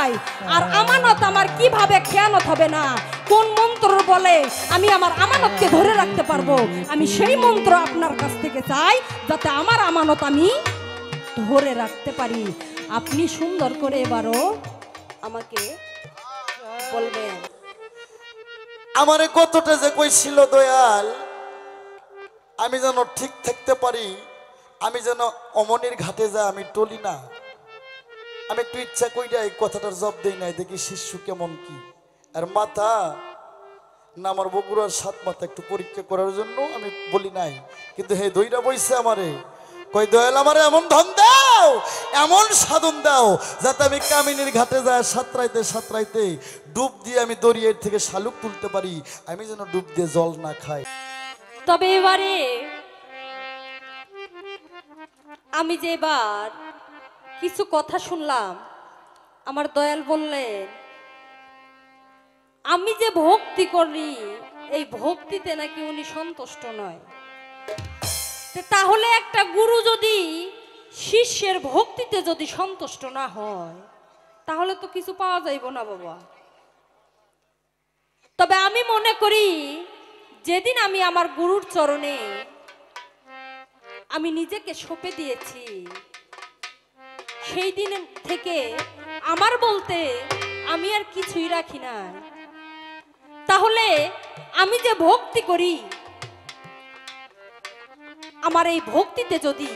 চাই। আর আমানত আমার কিভাবে খেয়ানত হবে না, কোন মন্ত্র বলে আমি আমার আমানতকে ধরে রাখতে পারবো, আমি সেই মন্ত্র আপনার কাছ থেকে চাই যাতে আমার আমানত আমি ধরে রাখতে পারি। আপনি সুন্দর করে এবারও আমাকে বলবেন। আমারে কতটা যে কইছিল দয়াল, আমি যেন ঠিক থাকতে পারি, আমি যেন অমনির ঘাটে যা আমি টলি না। আমি একটু ইচ্ছা কইরা এই কথাটার জব দেই নাই, দেখি শিশু কেমন কি আর মাথা না আমার বগুড়ার 7 মাথা একটু পরীক্ষা করার জন্য আমি বলি নাই। কিন্তু হে দইরা বইছে আমারে, কই দয়াল আমারে এমন ধন দাও, এমন সাধন দাও যাতে আমি কামিনীর ঘাটে যায় সাতরাইতে সাতরাইতে ডুব দিয়ে আমি দরিয়ার থেকে শালুক তুলতে পারি, আমি যেন ডুব দিয়ে জল না খাই। তবে এবারে আমি যে এবার কিছু কথা শুনলাম, আমার দয়াল বললেন আমি যে ভক্তি করি এই ভক্তিতে নাকি উনি সন্তুষ্ট নয়। তাহলে একটা গুরু যদি শিষ্যের ভক্তিতে যদি সন্তুষ্ট না হয় তাহলে তো কিছু পাওয়া যাইব না বাবা। তবে আমি মনে করি যেদিন আমি আমার গুরুর চরণে আমি নিজেকে সঁপে দিয়েছি সেই দিন থেকে আমার বলতে আমি আর কিছুই রাখি না। তাহলে আমি যে ভক্তি করি আমার এই ভক্তিতে যদি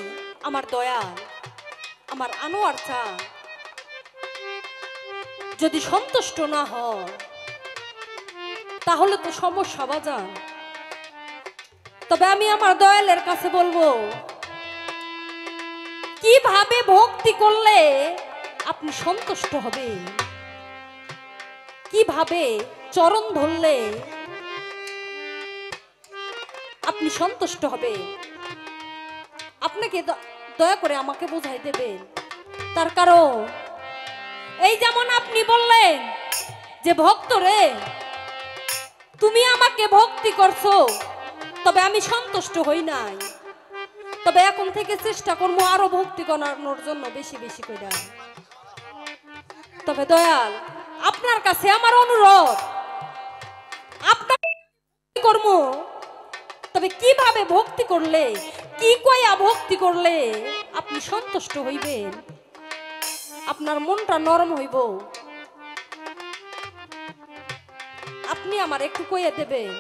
আমার দয়াল আমার আনোয়ার চা যদি সন্তুষ্ট না হয় তাহলে তো সমস্যা বাজান। তবে আমি আমার দয়ালের কাছে বলবো কিভাবে ভক্তি করলে আপনি সন্তুষ্ট হবেন, কিভাবে চরণ ধরলে আপনি সন্তুষ্ট হবে, আপনাকে দয়া করে আমাকে বোঝাই দেবেন। তার কারণ এই যেমন আপনি বললেন যে ভক্ত রে তুমি আমাকে ভক্তি করছো তবে আমি সন্তুষ্ট হই নাই, তবে এখন থেকে চেষ্টা করবো আরো ভক্তি করানোর জন্য বেশি বেশি করে। তবে দয়াল আপনার কাছে আমার অনুরোধ, আপনার কর্ম তবে কিভাবে ভক্তি করলে কি কইয়া ভক্তি করলে আপনি সন্তুষ্ট হইবেন, আপনার মনটা নরম হইব, আপনি আমার একটু কইয়া দেবেন।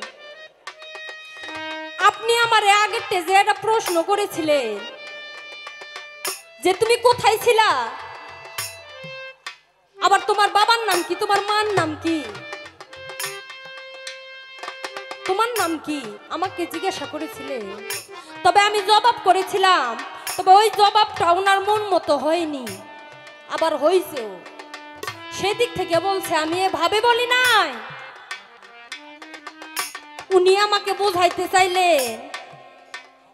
আপনি আমার আগের যে একটা প্রশ্ন করেছিলেন যে তুমি কোথায় ছিলা, আবার তোমার বাবার নাম কি, তোমার মার নাম কি, তোমার নাম কি আমাকে জিজ্ঞাসা করেছিলেন। তবে আমি জবাব করেছিলাম, তবে ওই জবাবটা ওনার মন মতো হয়নি, আবার হয়েছেও। সেদিক থেকে বলছে আমি এভাবে বলি নাই, উনি আমাকে বোঝাইতে চাইলেন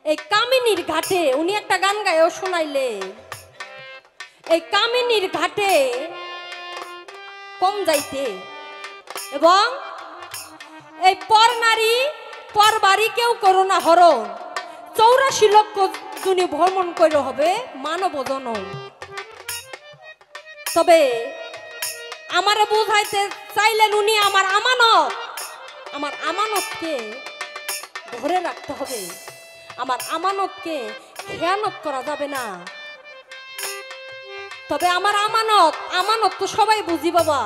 এই কামিনীর ঘাটে, উনি একটা গান গায়েও শোনাইলে এই কামিনীর ঘাটে কম যাইতে এবং এই পর নারী পর বাড়ি কেউ করো না হরণ, 84 লক্ষ জুনি ভ্রমণ করে হবে মানব জনম। তবে আমারে বোঝাইতে চাইলেন উনি আমার আমানত, আমার আমানতকে ধরে রাখতে হবে, আমার আমানতকে খেয়ানত করা যাবে না। তবে আমার আমানত, আমানত তো সবাই বুঝি বাবা।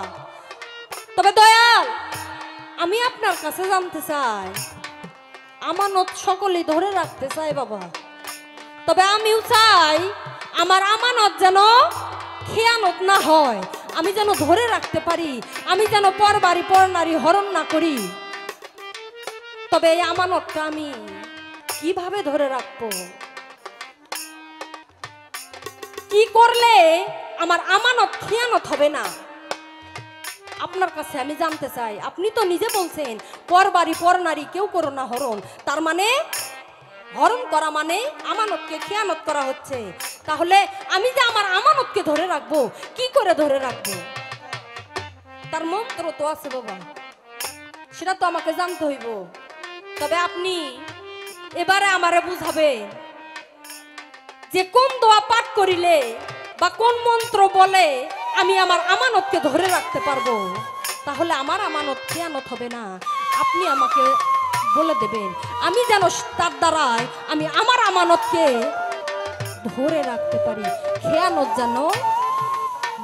তবে দয়াল আমি আপনার কাছে জানতে চাই, আমানত সকলেই ধরে রাখতে চাই বাবা, তবে আমিও চাই আমার আমানত যেন খেয়ানত না হয়, আমি যেন ধরে রাখতে পারি, আমি যেন পর বাড়ি পর নারী হরণ না করি। তবে এই আমানতটা আমি কিভাবে ধরে রাখবো, কি করলে আমার আমানত খেয়ানত হবে না, আপনার কাছে আমি জানতে চাই। আপনি তো নিজে বলছেন পর বাড়ি পর নারী কেউ করো না হরণ, তার মানে হরণ করা মানে আমানতকে খেয়ানত করা হচ্ছে। তাহলে আমি যে আমার আমানতকে ধরে রাখবো, কি করে ধরে রাখবো, তার মন্ত্র তো আছে বাবা, সেটা তো আমাকে জানতে হইব। তবে আপনি এবারে আমারে বুঝাবেন যে কোন দোয়া পাঠ করিলে বা কোন মন্ত্র বলে আমি আমার আমানতকে ধরে রাখতে পারবো, তাহলে আমার আমানত খেয়ানত হবে না। আপনি আমাকে বলে দেবেন, আমি যেন তার দ্বারায় আমি আমার আমানতকে ধরে রাখতে পারি, খেয়ানত যেন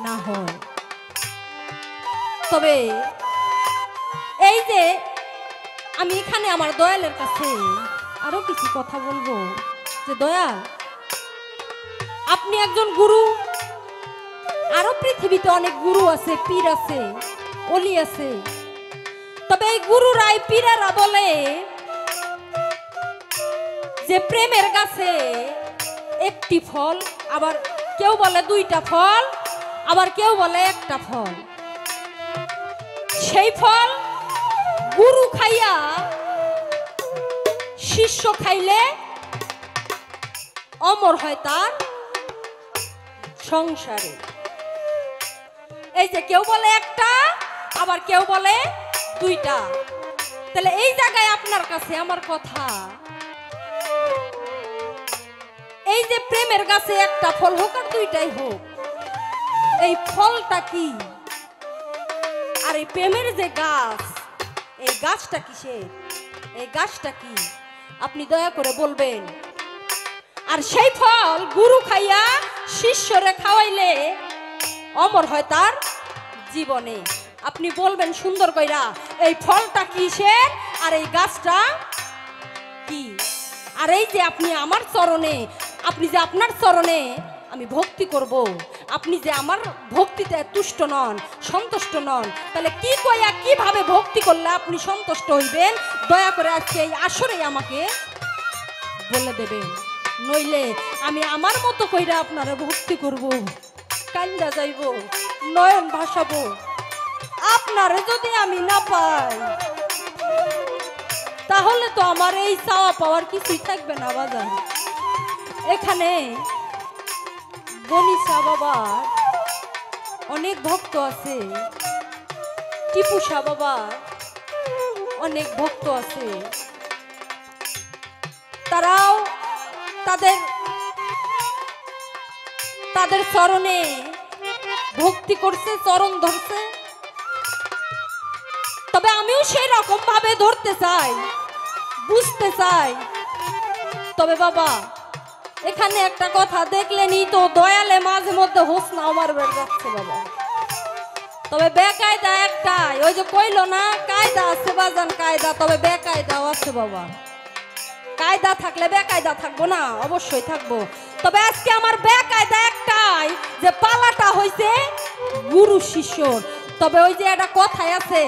না হয়। তবে এই যে আমি এখানে আমার দয়ালের কাছে আরো কিছু কথা বলবো, যে দয়াল, আপনি একজন গুরু, আরো পৃথিবীতে অনেক গুরু আছে, পীর আছে, অলি আছে। তবে এই গুরুরাই পীরেরা বলে যে প্রেমের গাছে একটি ফল, আবার কেউ বলে দুইটা ফল, আবার কেউ বলে একটা ফল। সেই ফল গুরু খাইয়া শিষ্য খাইলে অমর হয় তার সংসারে। এই যে কেউ বলে একটা, আবার কেউ বলে দুইটা। তাহলে এই জায়গায় আপনার কাছে আমার কথা, এই যে প্রেমের গাছে একটা ফল হোক আর দুইটাই হোক, এই ফলটা কি? আর এই প্রেমের যে গাছ, এই গাছটা কিসের? এই গাছটা কি আপনি দয়া করে বলবেন। আর সেই ফল গুরু খাইয়া শিষ্যরে খাওয়াইলে অমর হয় তার জীবনে। আপনি বলবেন সুন্দর কইরা, এই ফলটা কিসের আর এই গাছটা কি? আর এই যে আপনি আমার চরণে, আপনি যে আপনার চরণে আমি ভক্তি করব, আপনি যে আমার ভক্তিতে তুষ্ট নন, সন্তুষ্ট নন, তাহলে কি কইয়া কিভাবে ভক্তি করলে আপনি সন্তুষ্ট হইবেন? দয়া করে আজকে এই আসরেই আমাকে বলে দেবেন, নইলে আমি আমার মতো কইরা আপনারা ভক্তি করব, কান্দা যাইব, নয়ন ভাসাবো। আপনারে যদি আমি না পাই, তাহলে তো আমার এই চাওয়া পাওয়ার কিছুই থাকবে না বাজার। এখানে গণিসা বাবার অনেক ভক্ত আছে, টিপু শাহ বাবার অনেক ভক্ত আছে, তারাও তাদের চরণে ভক্তি করছে, চরণ ধরছে। তবে আমিও সেই রকম ভাবে ধরতে চাই, বুঝতে চাই। তবে বাবা, এখানে একটা কথা দেখলেনই তো, দয়ালে মাঝে মধ্যে হোসনা আমার বের যাচ্ছে বাবা। তবে বেকায়দা একটাই, ওই যে কইলো না, কায়দা আছে বাজান কায়দা, তবে বেকায়দাও আছে বাবা। কায়দা থাকলে বেকায়দা থাকবো না? অবশ্যই থাকবো। তবে আজকে আমার বেকায়দা একটাই, যে পালাটা হইছে গুরু শিষ্যর। তবে ওই যে একটা কথাই আছে,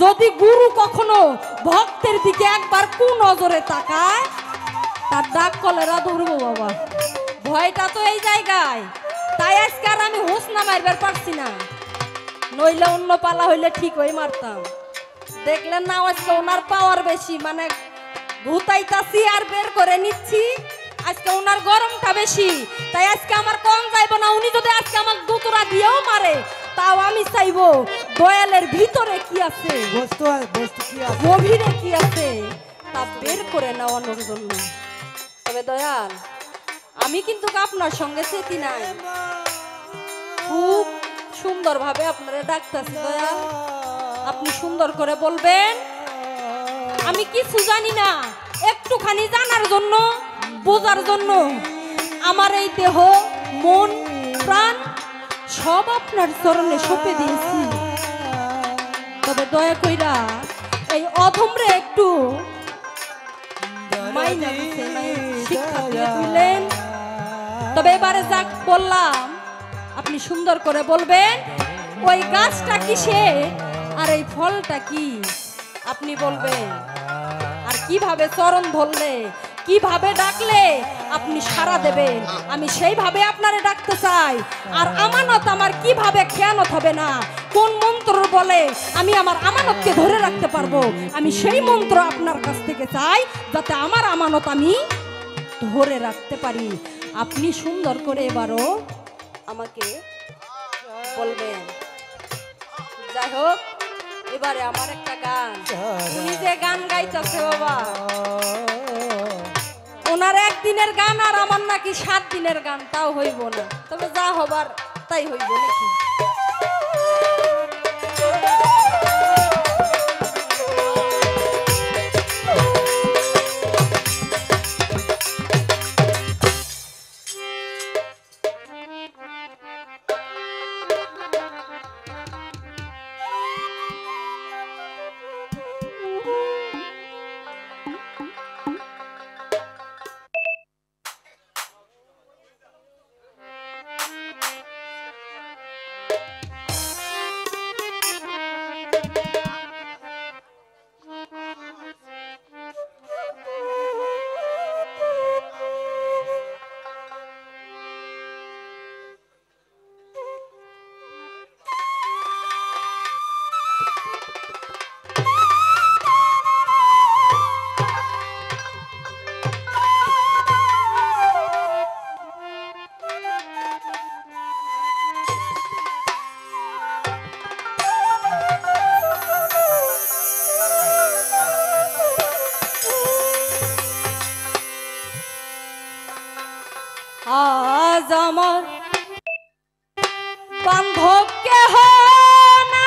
যদি গুরু কখনো ভক্তের দিকে একবার কুনজরে তাকায়, তার ডাক কলেরা ধরবো বাবা। ভয়টা তো এই জায়গায়, তাই আজকে আর আমি হোসনা মারবার পারছি না, নইলে অন্য পালা হইলে ঠিক হয়ে মারতাম। দেখলেন না আজকে ওনার পাওয়ার বেশি, মানে ভূতাইতাছি আর বের করে নিচ্ছি। আজকে ওনার গরমটা বেশি, তাই আজকে আমার কম যাইব না। উনি যদি আজকে আমার দুতরা দিয়েও মারে, তাও আমি চাইবো দয়ালের ভিতরে কি আছে, গভীরে কি আছে, তা বের করে নেওয়ানোর জন্য। তবে দয়াল, আমি কিন্তু আপনার সঙ্গে চেতি নাই, খুব সুন্দরভাবে আপনারা ডাকতেছি দয়াল। আপনি সুন্দর করে বলবেন, আমি কিছু জানি না, একটুখানি জানার জন্য, বোঝার জন্য আমার এই দেহ, মন, প্রাণ সব আপনার চরণে সঁপে দিয়েছি। তবে দয়া কইরা এই অধমরে একটু মাইনা দিছেন, শিক্ষা দিয়ে দিলেন। তবে এবারে যাক বললাম, আপনি সুন্দর করে বলবেন, ওই গাছটা কিসের আর এই ফলটা কি আপনি বলবেন। আর কিভাবে চরণ ধরলে, কিভাবে ডাকলে আপনি সাড়া দেবেন, আমি সেইভাবে আপনারে ডাকতে চাই। আর আমানত আমার কিভাবে খেয়ানত হবে না, কোন মন্ত্র বলে আমি আমার আমানতকে ধরে রাখতে পারবো, আমি সেই মন্ত্র আপনার কাছ থেকে চাই, যাতে আমার আমানত আমি ধরে রাখতে পারি। আপনি সুন্দর করে এবারও আমাকে বলবেন। যাই হোক, এবারে আমার একটা গান, উনি যে গান গাইতেছে বাবা, ওনার একদিনের গান আর আমার নাকি 7 দিনের গান, তাও হইব না। তবে যা হবার তাই হইব নাকি। আজ আমার বান্ধব কেহ নাই,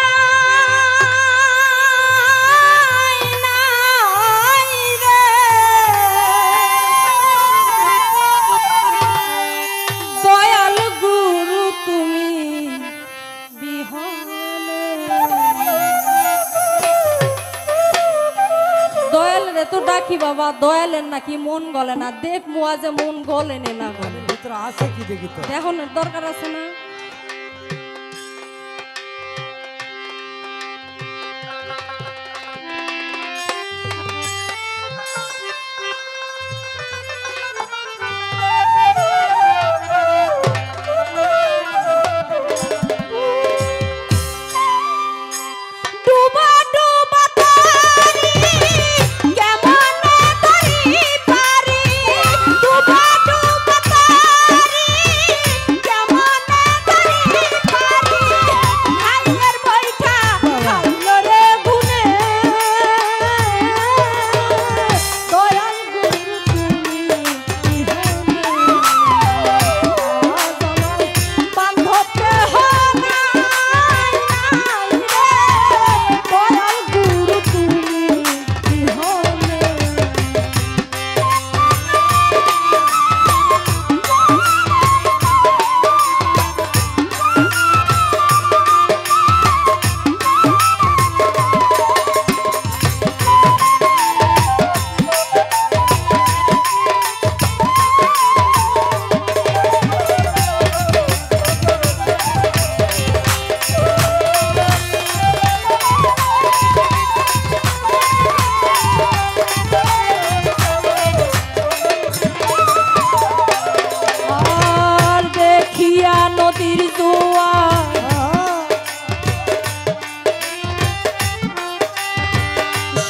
নাই রে। দয়াল গুরু তুমি বিহনে। দয়াল রে তো ডাকি বাবা, দয়ালের নাকি মন গলে না। দেখ মুয়া যে মন গলে না গলে, ভিতরে আছে কি দেখি তো। এখন দরকার আছে না?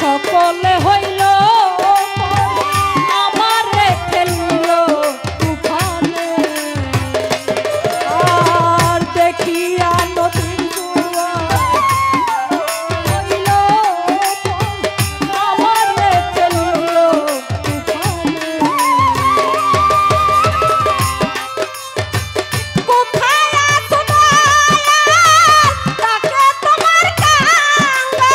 সকলে হইল আমার ফেলল তুফানে। আর দেখিয়া নদীর হইল আমার ফেলল তুফানে। কোথায় আছো তাকে তোমার কাঙ্গা।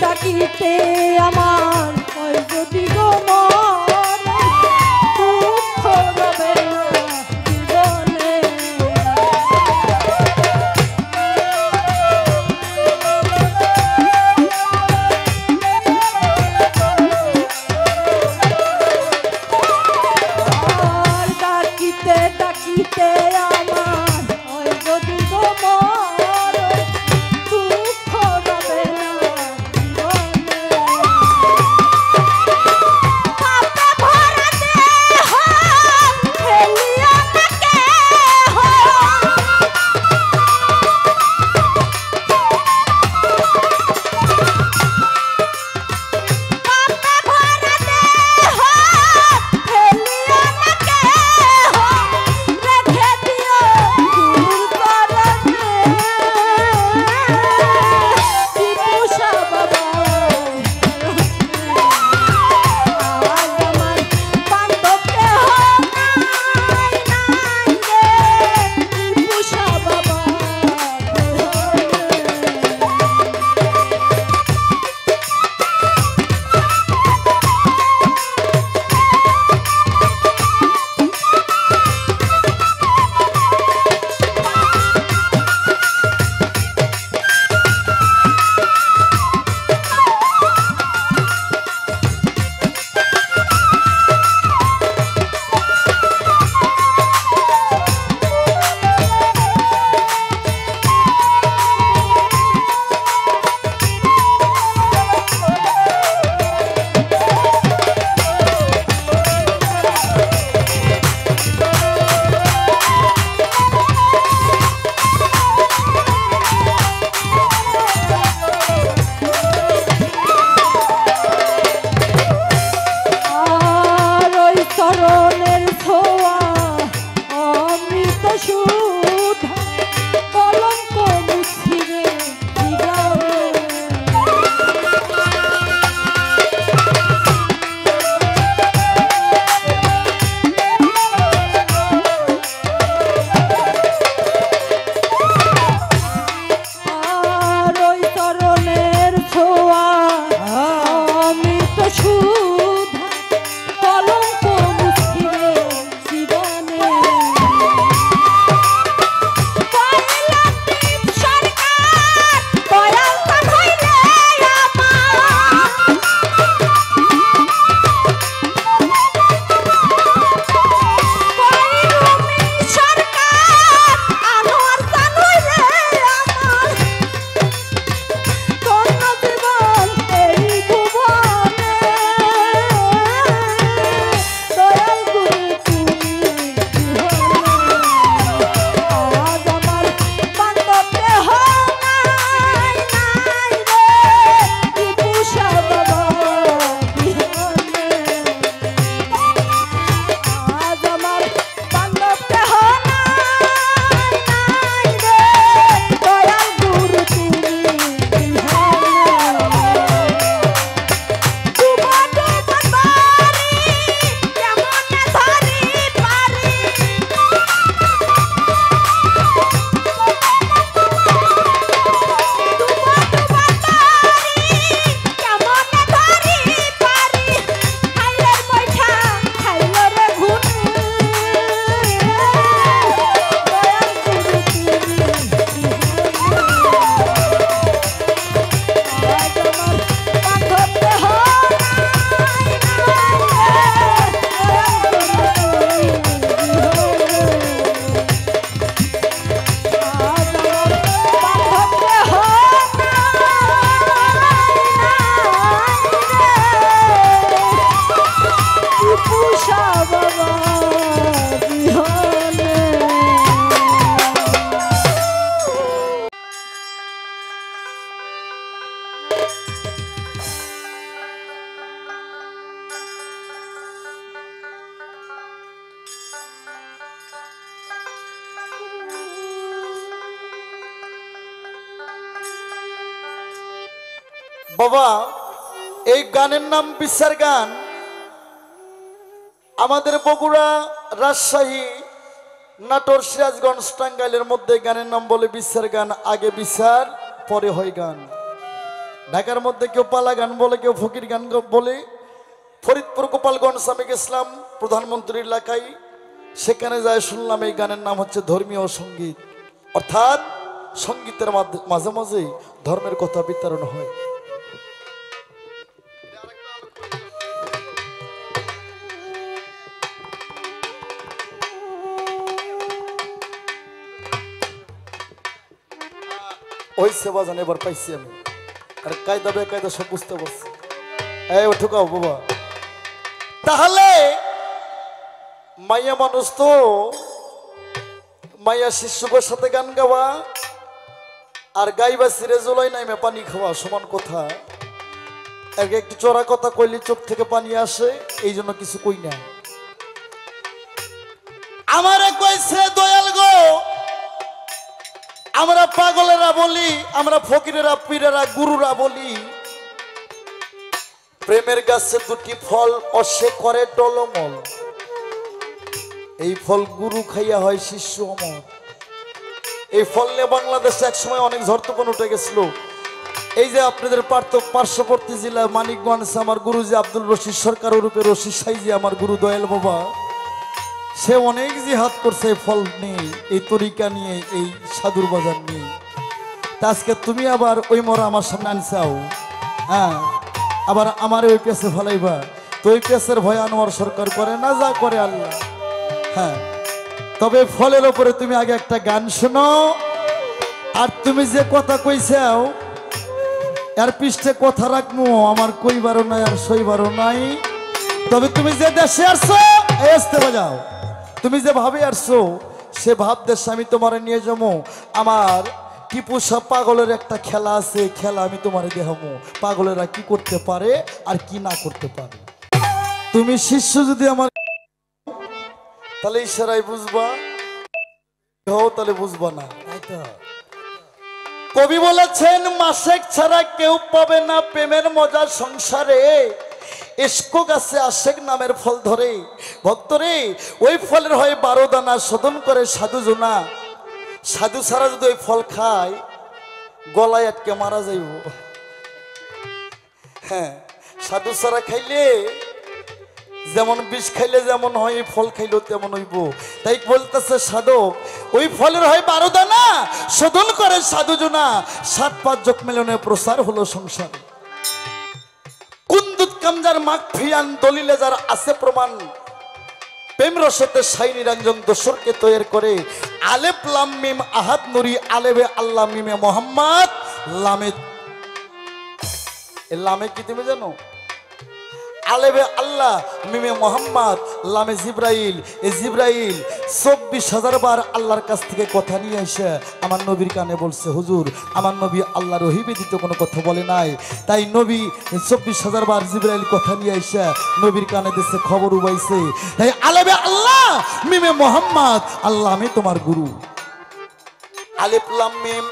ডাকিতে আমার যদি গো মরে দুঃখ রবে না জীবনে। ডাকিতে ডাকিতে আমার যদি গো মরে দুঃখ রবে না জীবনে। বাবা এই গানের নাম বিচার গান। আমাদের বগুড়া, রাজশাহী, নাটোর, সিরাজগঞ্জ, টাঙ্গাইলের মধ্যে গানের নাম বলে বিচার গান। আগে বিচার পরে হয় গান। ঢাকার মধ্যে কেউ পালা গান বলে, কেউ ফকির গান বলে। ফরিদপুর, গোপালগঞ্জ আমি গেছিলাম প্রধানমন্ত্রীর এলাকায়, সেখানে যায় শুনলাম এই গানের নাম হচ্ছে ধর্মীয় সঙ্গীত, অর্থাৎ সঙ্গীতের মাঝে মাঝে ধর্মের কথা বিতরণ হয়। ওই সেবা জান এবার পাইছি আমি, আর কায়দা বেকায়দা সব বুঝতে পারছি। এই ঠুকাও বাবা। তাহলে মাইয়া মানুষ তো মাইয়া শিশুকের সাথে গান গাওয়া আর গাইবা সিরে জলাই নাইমে পানি খাওয়া সমান কথা। একটু চড়া কথা কইলে চোখ থেকে পানি আসে, এই জন্য কিছু কই না। আমারে কইছে দয়াল গো, আমরা পাগলেরা বলি, আমরা ফকিরেরা, পীরেরা, গুরুরা বলি, প্রেমের গাছে দুটি ফল অসে করে টলমল, এই ফল গুরু খাইয়া হয় শিষ্য অমর। এই ফল নিয়ে বাংলাদেশে একসময় অনেক ঝড় তুফান উঠে গেছিল। এই যে আপনাদের পার্শ্ববর্তী জেলা মানিকগঞ্জ, আমার গুরু যে আব্দুল রশিদ সরকার রূপে রশিদ সাইজি, আমার গুরু দয়াল বাবা, সে অনেক জিহাদ করছে এই ফল নিয়ে, এই তরিকা নিয়ে, এই সাধুর বাজার নিয়ে। আজকে তুমি আবার ওই মরা আমার সামনে আনছাও, হ্যাঁ, আবার আমার ওই পেছে ফলাইবা। তো ওই পেছের ভয় আনোয়ার সরকার করে না, যা করে আল্লাহ। হ্যাঁ, তবে ফলের ওপরে তুমি আগে একটা গান শোনো, আর তুমি যে কথা কইছাও এর পৃষ্ঠে কথা রাখবো, আমার কইবারও নাই আর সইবারও নাই। তবে তুমি যে দেশে আসছো আসতে বাজাও, তুমি যে ভাবে আসছো সে ভাব দেশে আমি তোমার নিয়ে যাবো। আমার টিপু সাহ পাগলের একটা খেলা আছে, খেলা আমি তোমার দেখাবো, পাগলেরা কি করতে পারে আর কি না করতে পারে। তুমি শিষ্য যদি আমার তাহলে ইশারায় বুঝবা, হও তাহলে বুঝবা না। কবি বলেছেন মাসেক ছাড়া কেউ পাবে না প্রেমের মজা সংসারে, ইস্কো গাছে আশেক নামের ফল ধরে। ভক্তরে ওই ফলের হয় 12 দানা, শোধন করে সাধু জোনা। সাধু ছাড়া যদি ওই ফল খায় গলায় আটকে মারা যাইব। হ্যাঁ, সাধু ছাড়া খাইলে যেমন বিষ খাইলে যেমন হয়, এই ফল খাইলেও তেমন হইব। তাই বলতেছে সাধক ওই ফলের হয় 12 দানা, শোধন করে সাধু জোনা। 7-5 যোগ মিলনে প্রসার হলো সংসার। কুন্দুত কামজার মাখ ফিয়ান দলিলে যার আছে প্রমাণ, প্রেম রসতে সাই নিরঞ্জন দোসরকে তৈরি করে। আলেফ লাম মিম আহাদ নুরি, আলেবে আল্লাহ মিমে মোহাম্মদ, লামে লামে কি তুমি জানো? আলেবে আল্লাহ মিমে মোহাম্মদ, লামে জিব্রাইল। এই জিব্রাইল 24,000 বার আল্লাহর কাছ থেকে কথা নিয়ে এসে আমার নবীর কানে বলছে, হুজুর আমার নবী আল্লাহর ওহী ব্যতীত কোনো কথা বলে নাই। তাই নবী 24,000 বার জিব্রাইল কথা নিয়ে এসে নবীর কানে দিচ্ছে, খবর উবাইছে। তাই আলেবে আল্লাহ মিমে মোহাম্মদ, আল্লাহ আমি তোমার গুরু। আলিফ লাম মিম,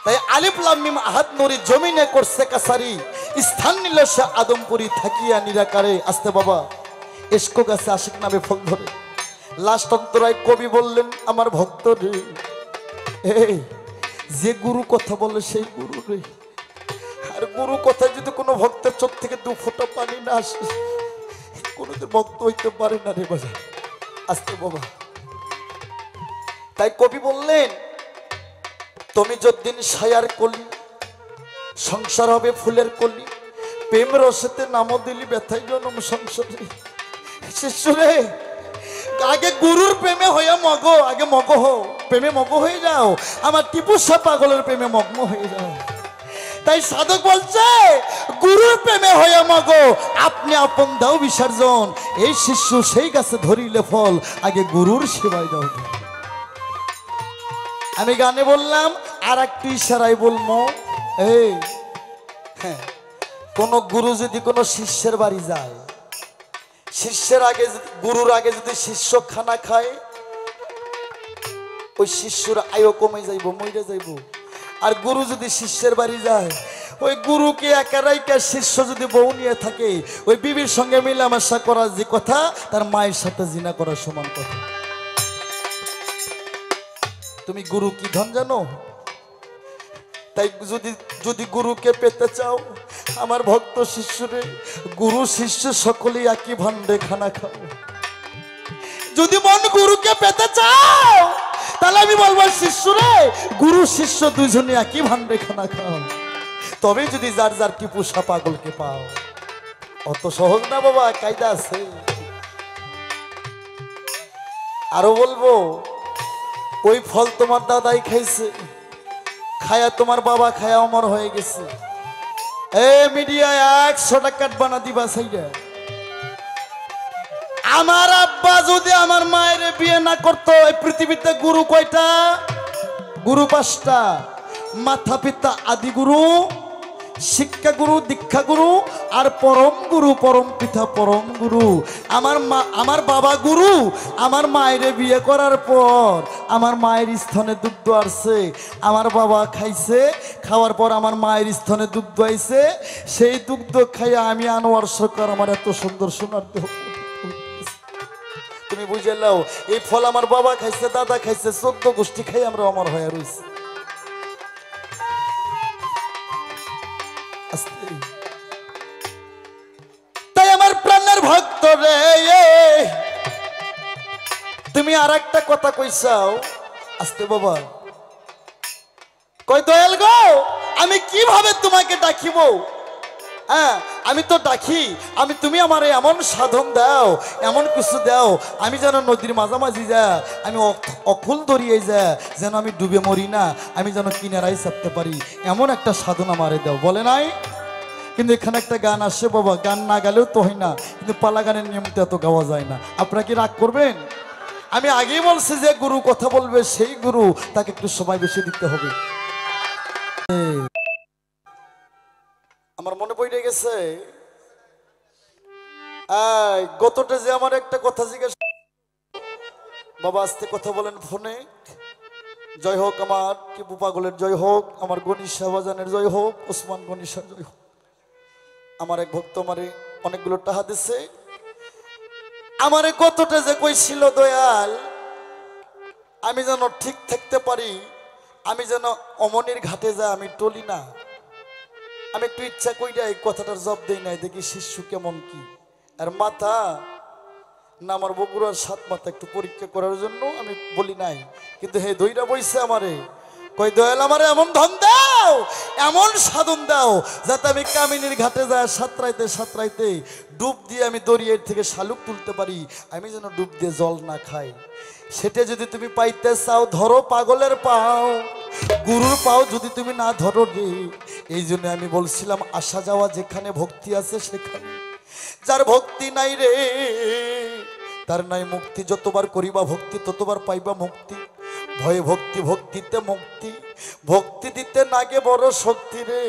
তাই আলিফ লাম মিম আহাদ নুরি জমিনে করছে কাসারি, স্থান নিল সে আদমপুরি থাকিয়া নিরাকারে। আসতে বাবা, ইস্কো গাছে আশিক নামে ফল ধরে। লাস্ট অন্তরায় কবি বললেন, আমার ভক্ত রে, এই যে গুরু কথা বলে সেই গুরু রে। আর গুরু কথা যদি কোনো ভক্তের চোখ থেকে 2 ফোঁটা পানি না আসে, কোনোদিন ভক্ত হইতে পারে না রে বাবা। আসতে বাবা, তাই কবি বললেন, তুমি যদ্দিন ছায়ার কলি, সংসার হবে ফুলের কলি। প্রেম রসেতে নামও দিলি, ব্যথাই জনম সংসারে। শিষ্যরে আগে গুরুর প্রেমে হইয়া মগ, আগে মগ হও, প্রেমে মগ হয়ে যাও। আমার টিপু সাহ পাগলের প্রেমে মগ্ন হয়ে যাও। তাই সাধক বলছে গুরুর প্রেমে হইয়া মগ, আপনি আপন দাও বিসর্জন। এই শিষ্য সেই গাছে ধরিলে ফল, আগে গুরুর সেবায় দাও। আমি গানে বললাম, আর একটু ইশারায় বলবো, এই হ্যাঁ, কোন গুরু যদি কোনো শিষ্যের বাড়ি যায়, শিষ্যের আগে গুরুর আগে যদি শিষ্য খানা খায়, ওই শিষ্যর আয়ু কমে যাইব, মরে যাইব। আর গুরু যদি শিষ্যের বাড়ি যায়, ওই গুরুকে একা রাইকা শিষ্য যদি বউ নিয়ে থাকে, ওই বিবির সঙ্গে মিলামেশা করার যে কথা, তার মায়ের সাথে জিনা করার সমান কথা। তুমি গুরু কি ধন জানো? তাই যদি যদি গুরুকে পেতে চাও, আমার ভক্ত শিষ্যরে, গুরু শিষ্য সকলেই একই ভান্ডে খানা খাও। যদি মন গুরুকে পেতে চাও, তাহলে আমি বলবো শিষ্যরে, গুরু শিষ্য দুজনে একই ভান্ডে খানা খাও। তবে যদি যার যার টিপুসা পাগলকে পাও। অত সহজ না বাবা, কায়দা আছে। আরো বলবো, ওই ফল তোমার দাদাই খাইছে, খায়া তোমার বাবা খায়া অমর হয়ে গেছে। এ মিডিয়ায় 100 টাকা বানা দিবা সাইডা। আমার আব্বা যদি আমার মায়ের বিয়ে না করতো, এই পৃথিবীতে গুরু কয়টা? গুরু 5টা। মাথা পিতা আদি গুরু, শিক্ষা গুরু, দীক্ষা গুরু, আর পরম গুরু, পরম পিতা পরম গুরু। আমার বাবা গুরু। আমার মায়ের বিয়ে করার পর আমার মায়ের স্তনে দুগ্ধ আসছে, আমার বাবা খাইছে, খাওয়ার পর আমার মায়ের স্তনে দুগ্ধ আইছে, সেই দুগ্ধ খাইয়া আমি আনোয়ার সরকার আমার এত সুন্দর সোনার দেহ। তুমি বুঝে লাও, এই ফল আমার বাবা খাইছে, দাদা খাইছে, 14 গোষ্ঠী খাই আমরা অমর হয়ে রয়েছে। তাই আমার প্রাণের ভক্ত রে, তুমি আর একটা কথা কইসাও। আস্তে বাবা, কই দয়াল গো, আমি কিভাবে তোমাকে ডাকিব? হ্যাঁ, আমি তো ডাকি, তুমি আমার এমন সাধন দাও, এমন কিছু দাও, আমি যেন নদীর মাঝামাঝি যা, আমি অকুল দরিয়ে যা, যেন আমি ডুবে মরি না, আমি যেন কিনারায় চাপতে পারি, এমন একটা সাধন আমারে দাও। বলে নাই? কিন্তু এখানে একটা গান আসে বাবা, গান না গেলেও তো হয় না, কিন্তু পালা গানের নিয়ম তো এত গাওয়া যায় না। আপনারা কি রাগ করবেন? আমি আগেই বলছি যে গুরু কথা বলবে, সেই গুরু তাকে একটু সময় বেশি দিতে হবে। আমার মনে পড়ে গেছে, গতটা যে আমার একটা কথা জিজ্ঞেস, বাবা আস্তে কথা বলেন ফোনে। জয় হোক আমার টিপু পাগলের জয় হোক, আমার গণিশ শাহবাজানের জয় হোক, ওসমান গণিশার জয় হোক। আমার এক ভক্ত আমারে অনেকগুলো টাকা দিছে, আমারে কতটা যে কইছিল দয়াল, আমি যেন ঠিক থাকতে পারি, আমি যেন অমনির ঘাটে যা আমি টলি না। আমি একটু ইচ্ছা কইরা এই কথাটার জবাব দেই নাই, দেখি শিষ্য কেমন কি। আর মাথা না আমার বগুড়ার 7 মাথা একটু পরীক্ষা করার জন্য আমি বলি নাই, কিন্তু হে দইরা বইছে আমারে, কই দয়াল আমারে এমন ধন দাও, এমন সাধন দাও, যাতে আমি কামিনীর ঘাটে যায় সাতরাইতে ডুব দিয়ে আমি দরিয়ার থেকে শালুক তুলতে পারি, আমি যেন ডুব দিয়ে জল না খাই। সেটা যদি তুমি পাইতে চাও, ধরো পাগলের পাও, গুরুর পাও যদি তুমি না ধরো রে। এই জন্য আমি বলছিলাম, আসা যাওয়া যেখানে ভক্তি আছে সেখানে, যার ভক্তি নাই রে তার নাই মুক্তি। যতবার করিবা ভক্তি ততবার পাইবা মুক্তি। ভয়ে ভক্তি, ভক্তিতে মুক্তি, ভক্তি দিতে নাগে বড় শক্তি রে।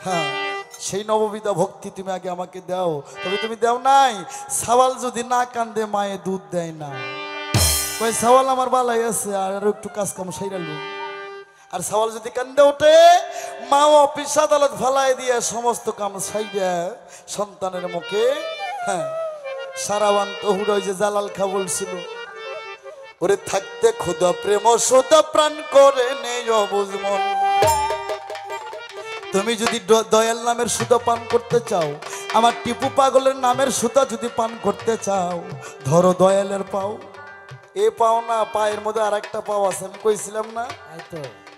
হ্যাঁ, সেই নববিধা ভক্তি তুমি আগে আমাকে দাও। তবে তুমি দাও নাই, সাওয়াল যদি না কান্দে মায়ে দুধ দেয় না। কই সাওয়াল আমার বালাই আছে, আর একটু কাজ কাম সাইরালু। আর সাওয়াল যদি কান্দে ওঠে, মা অফিস আদালত ফালাই দিয়ে সমস্ত কাম সাইডা সন্তানের মুখে, হ্যাঁ, সারাবান তহুর ওই যে জালাল খা বলছিল, ওরে থাকতে খুদা প্রেম সোদা প্রাণ করে নেই অবুঝ মন। তুমি যদি দয়াল নামের সুতা পান করতে চাও, আমার টিপু পাগলের নামের সুতা যদি পান করতে চাও, ধরো দয়ালের পাও। এ পাও না, পায়ের মধ্যে আর একটা পাও আছে, আমি কইছিলাম না?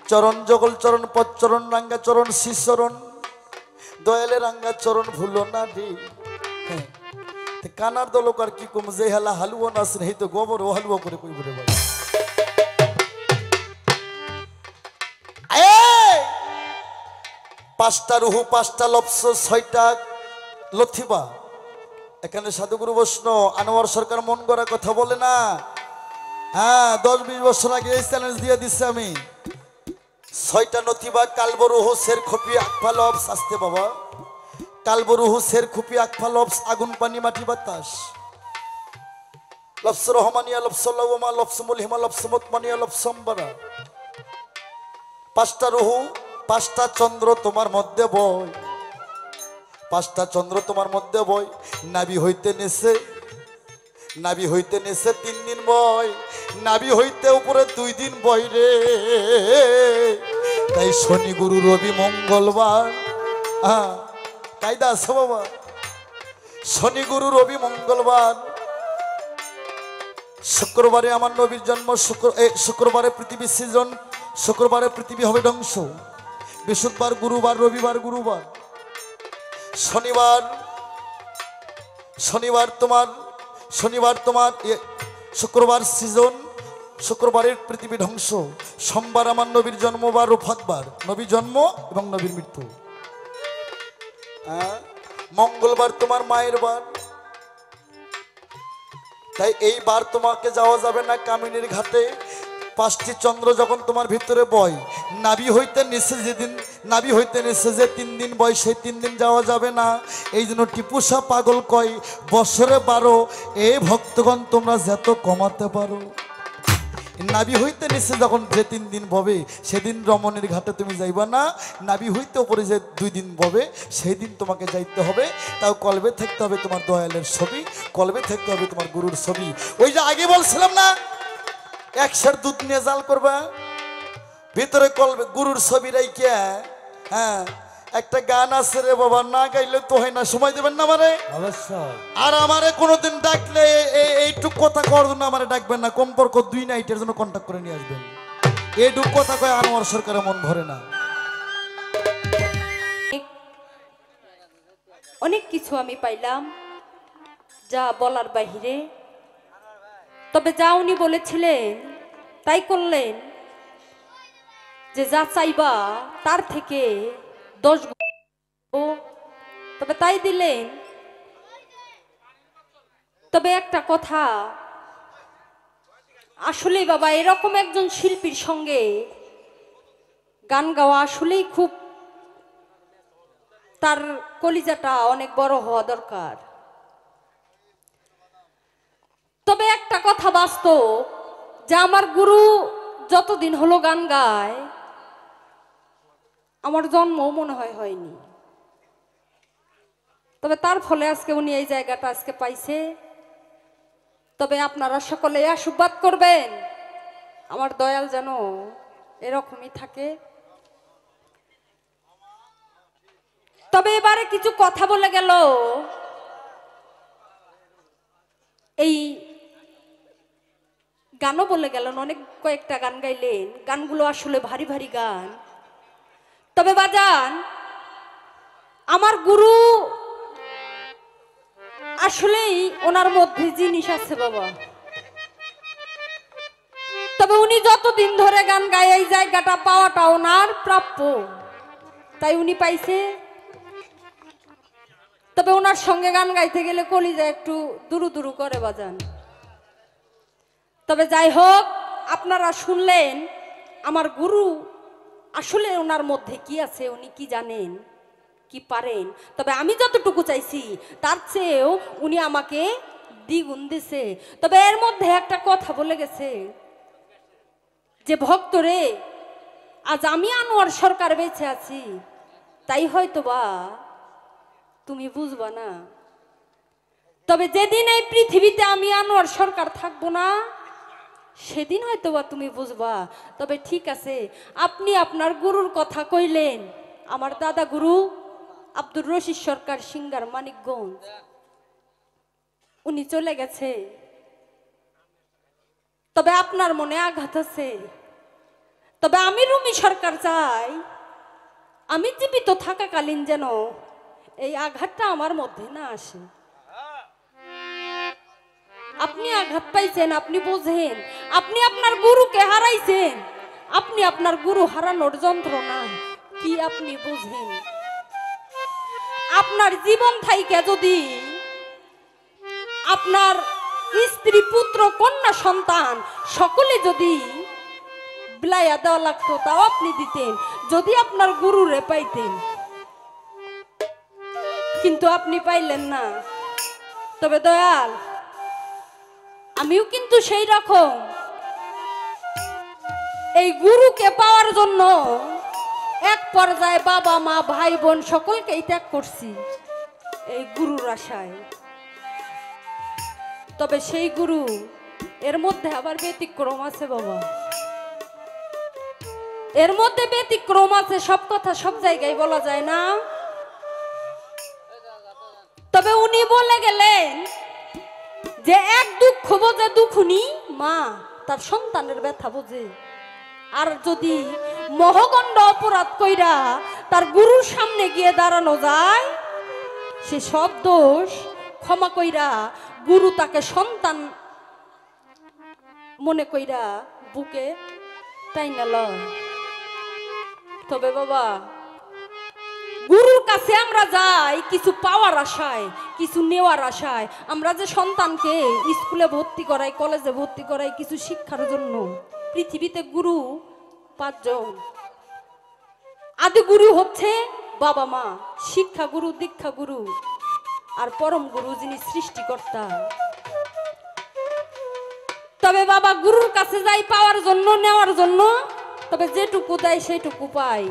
চরণ জগল চরণ পদ চরণ রাঙ্গা চরণ শিশরণ, দয়ালের রাঙ্গা চরণ ভুলো না রে। হ্যাঁ, কানার দলক আর কি কম, যে হেলা হালুয়া না আছে, এই তো গোবর ও হালুয়া করে কই বলে ভাই। 5টা রুহু, 5টা লফস, 6টা লথিবা। এখানে সাধুগুরু বৈষ্ণব আনোয়ার সরকার মন গড়া কথা বলে না। হ্যাঁ, 10-20 বছর আগে এই চ্যালেঞ্জ দিয়ে দিচ্ছি আমি। 6টা নথিবা, কালবরুহু শের খপি আকফা লফস, আসতে বাবা, কালবরুহু শের খুপি আকফা লফস, আগুন পানি মাটি বাতাস, লফস রহমানিয়া, লফস লওমা, লফস মুলহিমা, লফস মুতমানিয়া, লফস সম্বরা। পাঁচটা রুহু, পাঁচটা চন্দ্র তোমার মধ্যে বয়, পাঁচটা চন্দ্র তোমার মধ্যে বয়। নাভি হইতে নেছে, নাভি হইতে নেছে 3 দিন বয়, নাভি হইতে উপরে 2 দিন বয় রে। তাই শনি গুরু রবি মঙ্গলবার, কায়দা আছে বাবা, শনি গুরু রবি মঙ্গলবার। শুক্রবারে আমার নবীর জন্ম, শুক্রবারে পৃথিবী সৃজন, শুক্রবারে পৃথিবী হবে ধ্বংস। বৃহস্পতিবার, গুরুবার, রবিবার, গুরুবার, শনিবার, শনিবার তোমার, শনিবার তোমার শুক্রবার সৃজন, শুক্রবারের পৃথিবী ধ্বংস। সোমবার আমার নবীর জন্ম বা রুফাতবার, নবীর জন্ম এবং নবীর মৃত্যু। মঙ্গলবার তোমার মায়ের বার, তাই এই বার তোমাকে যাওয়া যাবে না কামিনীর ঘাটে। 5টি চন্দ্র যখন তোমার ভিতরে বয়, নাভি হইতে নিচে যেদিন, নাভি হইতে নিচে যে 3 দিন বয়, সেই 3 দিন যাওয়া যাবে না। এই জন্য টিপুসা পাগল কয় বছরে 12, এ ভক্তগণ তোমরা যত কমাতে পারো। নাভি হইতে নিচে যখন যে 3 দিন ববে, সেদিন রমণীর ঘাটে তুমি যাইবা না। নাভি হইতে উপরে যে 2 দিন ববে, সেই দিন তোমাকে যাইতে হবে। তাও কলবে থাকতে হবে তোমার দয়ালের ছবি, কলবে থাকতে হবে তোমার গুরুর ছবি। ওই যে আগে বলছিলাম না, 1 সের দুধ নিয়ে জাল করবা, ভিতরে কলবে গুরুর ছবি রাইকে। একটা গান আছে রে বাবা, না গাইলে তো হয় না, সময় দেবেন না আমারে অবশ্যই। আর আমারে কোনোদিন ডাকলে এইটুক কথা করার জন্য আমারে ডাকবেন না, কমপক্ষ 2 নাইটের জন্য কন্ট্যাক্ট করে নিয়ে আসবেন। এইটুক কথা কয় আনোয়ার সরকারের মন ভরে না। অনেক কিছু আমি পাইলাম যা বলার বাহিরে, তবে যা উনি বলেছিলেন তাই করলেন, যে যা চাইবা তার থেকে 10 গুণ, তবে তাই দিলেন। তবে একটা কথা, আসলেই বাবা এরকম একজন শিল্পীর সঙ্গে গান গাওয়া আসলেই খুব, তার কলিজাটা অনেক বড় হওয়া দরকার। তবে একটা কথা বাস্তব, যে আমার গুরু যতদিন হলো গান গায়, আমার জন্ম মনে হয় হয়নি। তবে তার ফলে আজকে উনি এই জায়গাটা আজকে পাইছে। তবে আপনারা সকলে আশীর্বাদ করবেন আমার দয়াল যেন এরকমই থাকে। তবে এবারে কিছু কথা বলে গেল, এই গানও বলে গেলেন, অনেক কয়েকটা গান গাইলেন, গানগুলো আসলে ভারী ভারী গান। তবে বাজান, আমার গুরু আসলেই ওনার মধ্যে জিনিস আছে বাবা। তবে উনি যতদিন ধরে গান গায়, এই জায়গাটা পাওয়াটা ওনার প্রাপ্য, তাই উনি পাইছে। তবে ওনার সঙ্গে গান গাইতে গেলে কলিজা একটু দুরু দুরু করে বাজান। তবে যাই হোক, আপনারা শুনলেন আমার গুরু আসলে ওনার মধ্যে কি আছে, উনি কি জানেন, কি পারেন। তবে আমি যতটুকু চাইছি তার চেয়েও উনি আমাকে দ্বিগুণ দিছে। তবে এর মধ্যে একটা কথা বলে গেছে, যে ভক্তরে আজ আমি আনোয়ার সরকার বেঁচে আছি, তাই হয়তো বা তুমি বুঝবা না। তবে যেদিন এই পৃথিবীতে আমি আনোয়ার সরকার থাকবো না, সেদিন হয়তো বা তুমি বুঝবা। তবে ঠিক আছে, আপনি আপনার গুরুর কথা কইলেন, আমার দাদা গুরু আব্দুর রশিদ সরকার, সিঙ্গার, মানিকগঞ্জ, উনি চলে গেছে। তবে আপনার মনে আঘাত আছে। তবে আমি রুমি সরকার চাই, আমি জীবিত থাকাকালীন যেন এই আঘাতটা আমার মধ্যে না আসে। আপনি আঘাত পাইছেন, আপনি বোঝেন, আপনি আপনার গুরুকে হারাইছেন, আপনি আপনার গুরু হারানোর যন্ত্রণা কি আপনি বোঝেন। আপনার জীবন থাইকে যদি আপনার স্ত্রী, পুত্র, কন্যা, সন্তান সকলে যদি বিলাইয়া দেওয়া লাগতো, তাও আপনি দিতেন যদি আপনার গুরুরে পাইতেন, কিন্তু আপনি পাইলেন না। তবে দয়াল, আমিও কিন্তু সেই রকম এই গুরুকে পাওয়ার পাওয়ার জন্য এক পর্যায়ে বাবা মা ভাই বোন সকলকেই ত্যাগ করছি এই গুরুর আশায়। তবে সেই গুরু এর মধ্যে আবার ব্যতিক্রম আছে বাবা, এর মধ্যে ব্যতিক্রম আছে। সব কথা সব জায়গায় বলা যায় না। তবে উনি বলে গেলেন যে এক দুঃখ বোঝে দুঃখুনি মা, তার সন্তানের ব্যথা বোঝে। আর যদি মহগণ্ড অপরাধ কইরা তার গুরুর সামনে গিয়ে দাঁড়ানো যায়, সে সব দোষ ক্ষমা কইরা গুরু তাকে সন্তান মনে কইরা বুকে টাইনা লয়। তবে বাবা, গুরুর কাছে আমরা যাই কিছু পাওয়ার আশায়, কিছু নেওয়ার আশায়। আমরা যে সন্তানকে স্কুলে ভর্তি করাই, কলেজে ভর্তি করাই কিছু শিক্ষার জন্য। পৃথিবীতে গুরু 5 জন। আদি গুরু হচ্ছে বাবা মা, শিক্ষা গুরু, দীক্ষা গুরু, আর পরম গুরু যিনি সৃষ্টিকর্তা। তবে বাবা, গুরুর কাছে যাই পাওয়ার জন্য, নেওয়ার জন্য। তবে যেটুকু দেয় সেটুকু পাই।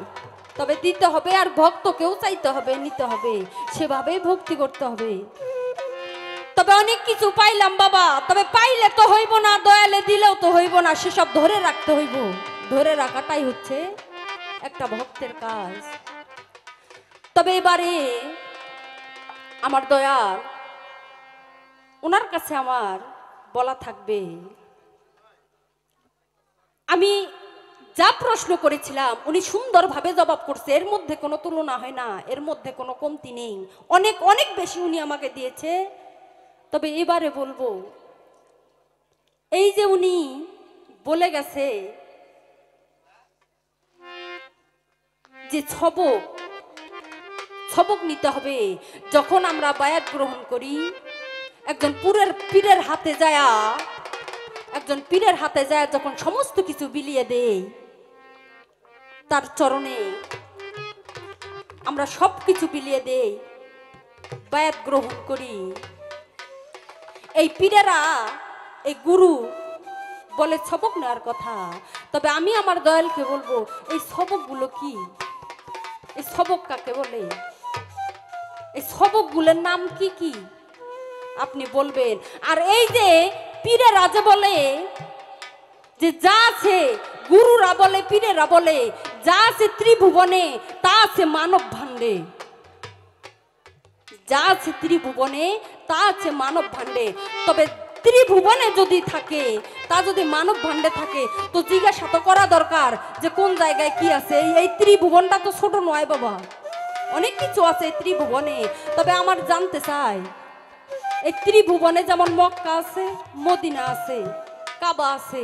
তবে দিতে হবে, আর ভক্তকেও চাইতে হবে, নিতে হবে, সেভাবেই ভক্তি করতে হবে। তবে অনেক কিছু পাইলাম বাবা, তবে পাইলে তো হইব না, দয়ালে দিলেও তো হইব না, সেসব ধরে রাখতে হইব। ধরে রাখাটাই হচ্ছে একটা ভক্তের কাজ। তবে এবারে আমার দয়াল, ওনার কাছে আমার বলা থাকবে, আমি যা প্রশ্ন করেছিলাম উনি সুন্দরভাবে জবাব করছে। এর মধ্যে কোনো তুলনা হয় না, এর মধ্যে কোনো কমতি নেই। অনেক অনেক বেশি উনি আমাকে দিয়েছে। তবে এবারে বলবো, এই যে উনি বলে গেছে যে ছবক নিতে হবে। যখন আমরা বায়াত গ্রহণ করি, একজন পীরের হাতে যায়, যখন সমস্ত কিছু বিলিয়ে দেই তার চরণে, আমরা সব কিছু বিলিয়ে দেই, বায়াত গ্রহণ করি। এই পীরেরা, এই গুরু বলে ছবক নেওয়ার কথা। তবে আমি আমার দয়ালকে বলবো, এই ছবকগুলো কি? এই ছবক কাকে বলে? এই ছবকগুলোর নাম কি কি আপনি বলবেন। আর এই যে পীরেরা যে বলে যে যা আছে, গুরুরা বলে, পীরেরা বলে যা আছে ত্রিভুবনে তা আছে মানব ভাণ্ডে। যা আছে ত্রিভুবনে তা আছে মানব ভাণ্ডে। তবে ত্রিভুবনে যদি থাকে, তা যদি মানব ভাণ্ডে থাকে, তো জিজ্ঞাসা তো করা দরকার যে কোন জায়গায় কি আছে। এই ত্রিভুবনটা তো ছোট নয় বাবা, অনেক কিছু আছে এই ত্রিভুবনে। তবে আমার জানতে চাই, এই ত্রিভুবনে যেমন মক্কা আছে, মদিনা আছে, কাবা আছে,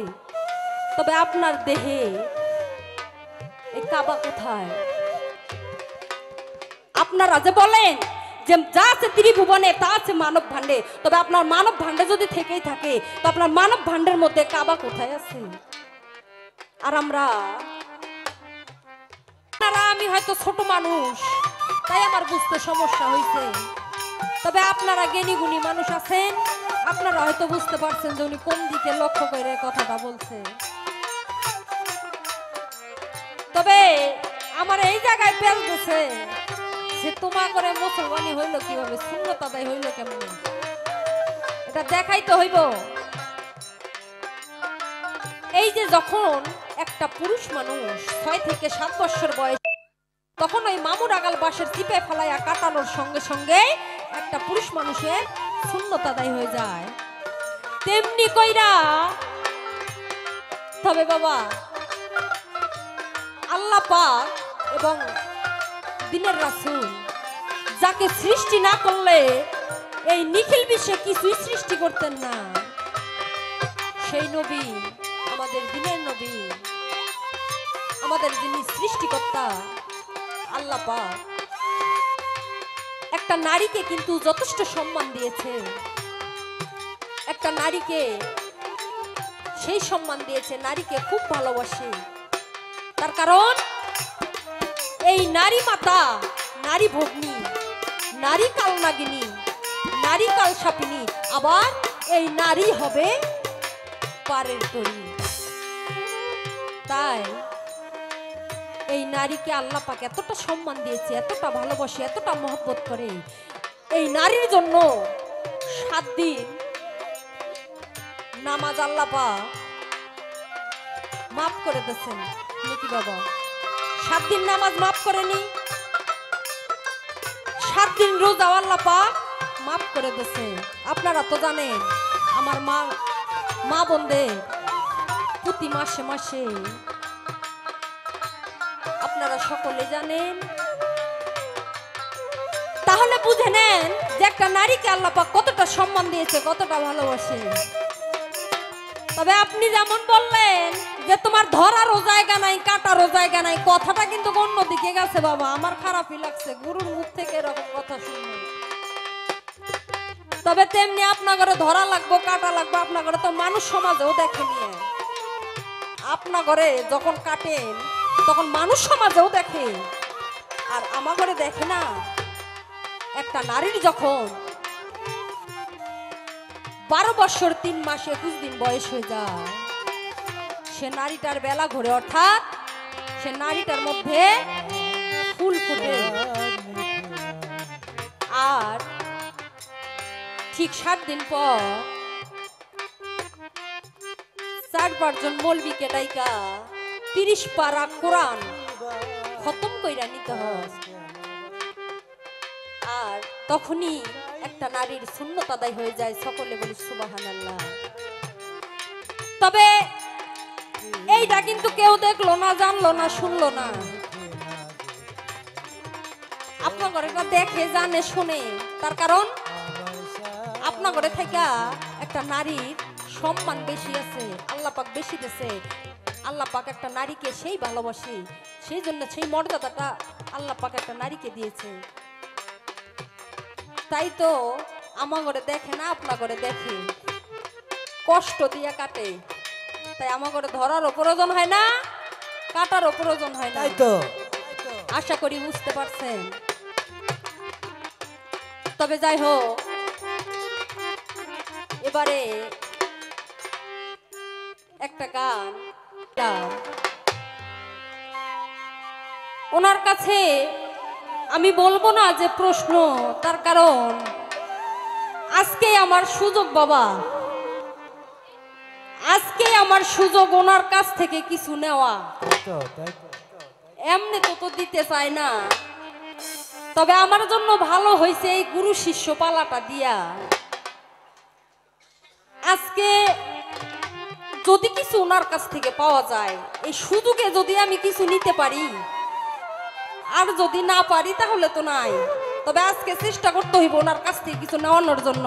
তবে আপনার দেহে এই কাবা কোথায়? আপনারা যে বলেন যে যা আছে ত্রিভুবনে তা আছে মানব ভাণ্ডে, তবে আপনার মানব ভাণ্ডে যদি থেকেই থাকে, তো আপনার মানব ভাণ্ডের মধ্যে কাবা কোথায় আছে? আর আমি হয়তো ছোট মানুষ, তাই আমার বুঝতে সমস্যা হয়েছে। তবে আপনারা জ্ঞানী গুণী মানুষ আছেন, আপনারা হয়তো বুঝতে পারছেন যে উনি কোন দিকে লক্ষ্য করে কথাটা বলছে। তবে আমার এই জায়গায় পেল গেছে যে তোমার করে মুসলমানি হইল কিভাবে, সুন্নত আদায় হইল কেমন, এটা দেখাই তো হইব। এই যে যখন একটা পুরুষ মানুষ 6 থেকে 7 বছর বয়স, তখন ওই মামুর আগাল বাঁশের চিপে ফেলাইয়া কাটানোর সঙ্গে সঙ্গে একটা পুরুষ মানুষের সুন্নত আদায় হয়ে যায়। তেমনি কইরা তবে বাবা, আল্লাহ পাক এবং দিনের রাসূল যাকে সৃষ্টি না করলে এই নিখিল বিশ্বে কিছুই সৃষ্টি করতেন না, সেই নবী, আমাদের দিনের নবী, আমাদের যিনি সৃষ্টিকর্তা আল্লাহ পাক, একটা নারীকে কিন্তু যথেষ্ট সম্মান দিয়েছে। একটা নারীকে সেই সম্মান দিয়েছে, নারীকে খুব ভালোবাসে। তার কারণ এই নারী মাতা, নারী ভগ্নী, নারী কালনাগিনী, নারী কালসাপিনী, আবার এই নারী হবে পারের তরী। তাই এই নারীকে আল্লাহ পাক এতটা সম্মান দিয়েছে, এতটা ভালোবাসে, এতটা মহব্বত করে, এই নারীর জন্য 7 দিন নামাজ আল্লাহ পাক মাফ করে দিয়েছেন নাকি বাবা? 7 দিন নামাজ মাফ করেনি, 7 দিন রোজা আল্লাহ পাক মাফ করে দিয়েছে। আপনারা তো জানেন আমার মা বোনদের প্রতি মাসে মাসে, আপনারা সকলে জানেন। তাহলে বুঝে নেন যে একটা নারীকে আল্লাহ পাক কতটা সম্মান দিয়েছে, কতটা ভালোবাসে। তবে আপনি যেমন বললেন যে তোমার ধরারও জায়গা নাই, কাটারও জায়গা নাই, কথাটা কিন্তু অন্যদিকে গেছে বাবা। আমার খারাপই লাগছে গুরুর মুখ থেকে এরকম কথা শুনে। তবে তেমনি আপনার ঘরে ধরা লাগবো, কাটা লাগবো, আপনার ঘরে তো মানুষ সমাজেও দেখে নিয়ে। আপনার ঘরে যখন কাটেন তখন মানুষ সমাজেও দেখে, আর আমার ঘরে দেখে না। একটা নারীর যখন 12 বছর 3 মাস 21 দিন বয়স হয়ে যায়, সে নারীটার বেলা ঘুরে, অর্থাৎ সে নারীটার মধ্যে ফুল ফুটে। আর ঠিক 7 দিন পর 4 জন মৌলবীকে ডাইকা 30 পারা কোরআন খতম কইরা নিতে হয়। আর তখনই একটা নারীর সুন্নত আদায় হয়ে যায়। সকলে বলি সুবহানাল্লাহ। তবে এইটা কিন্তু কেউ দেখলো না, জানলো না, শুনলো না। আপনার ঘরে দেখে, জানে, শুনে। তার কারণ আপনার ঘরে থেকে একটা নারীর সম্মান বেশি আছে, আল্লাহ পাক বেশি দিয়েছে। আল্লাহ পাক একটা নারীকে সেই ভালোবাসে, সেই জন্য সেই মর্যাদাটা আল্লাহ পাক একটা নারীকে দিয়েছে। তাই তো আমার ঘরে দেখে না, আপনার ঘরে দেখে, কষ্ট দিয়ে কাটে। তাই আমার ঘরে ধরারও প্রয়োজন হয় না, কাটারও প্রয়োজন হয় না। তাই তো আশা করি বুঝতে পারছেন। তবে যাই হোক, এবারে একটা গান ওনার কাছে আমি বলবো না যে প্রশ্ন, তার কারণ আজকে আমার সুযোগ বাবা, আজকে আমার সুযোগ ওনার কাছ থেকে কিছু নেওয়া। এমনি তো দিতে চায় না। তবে আমার জন্য ভালো হয়েছে এই গুরু শিষ্য পালাটা দিয়া। আজকে যদি কিছু ওনার কাছ থেকে পাওয়া যায়, এই সুযোগে যদি আমি কিছু নিতে পারি, আর যদি না পারি তাহলে তো নাই। তবে আজকে চেষ্টা করতে হইব ওনার কাছ থেকে কিছু নেওয়ানোর জন্য।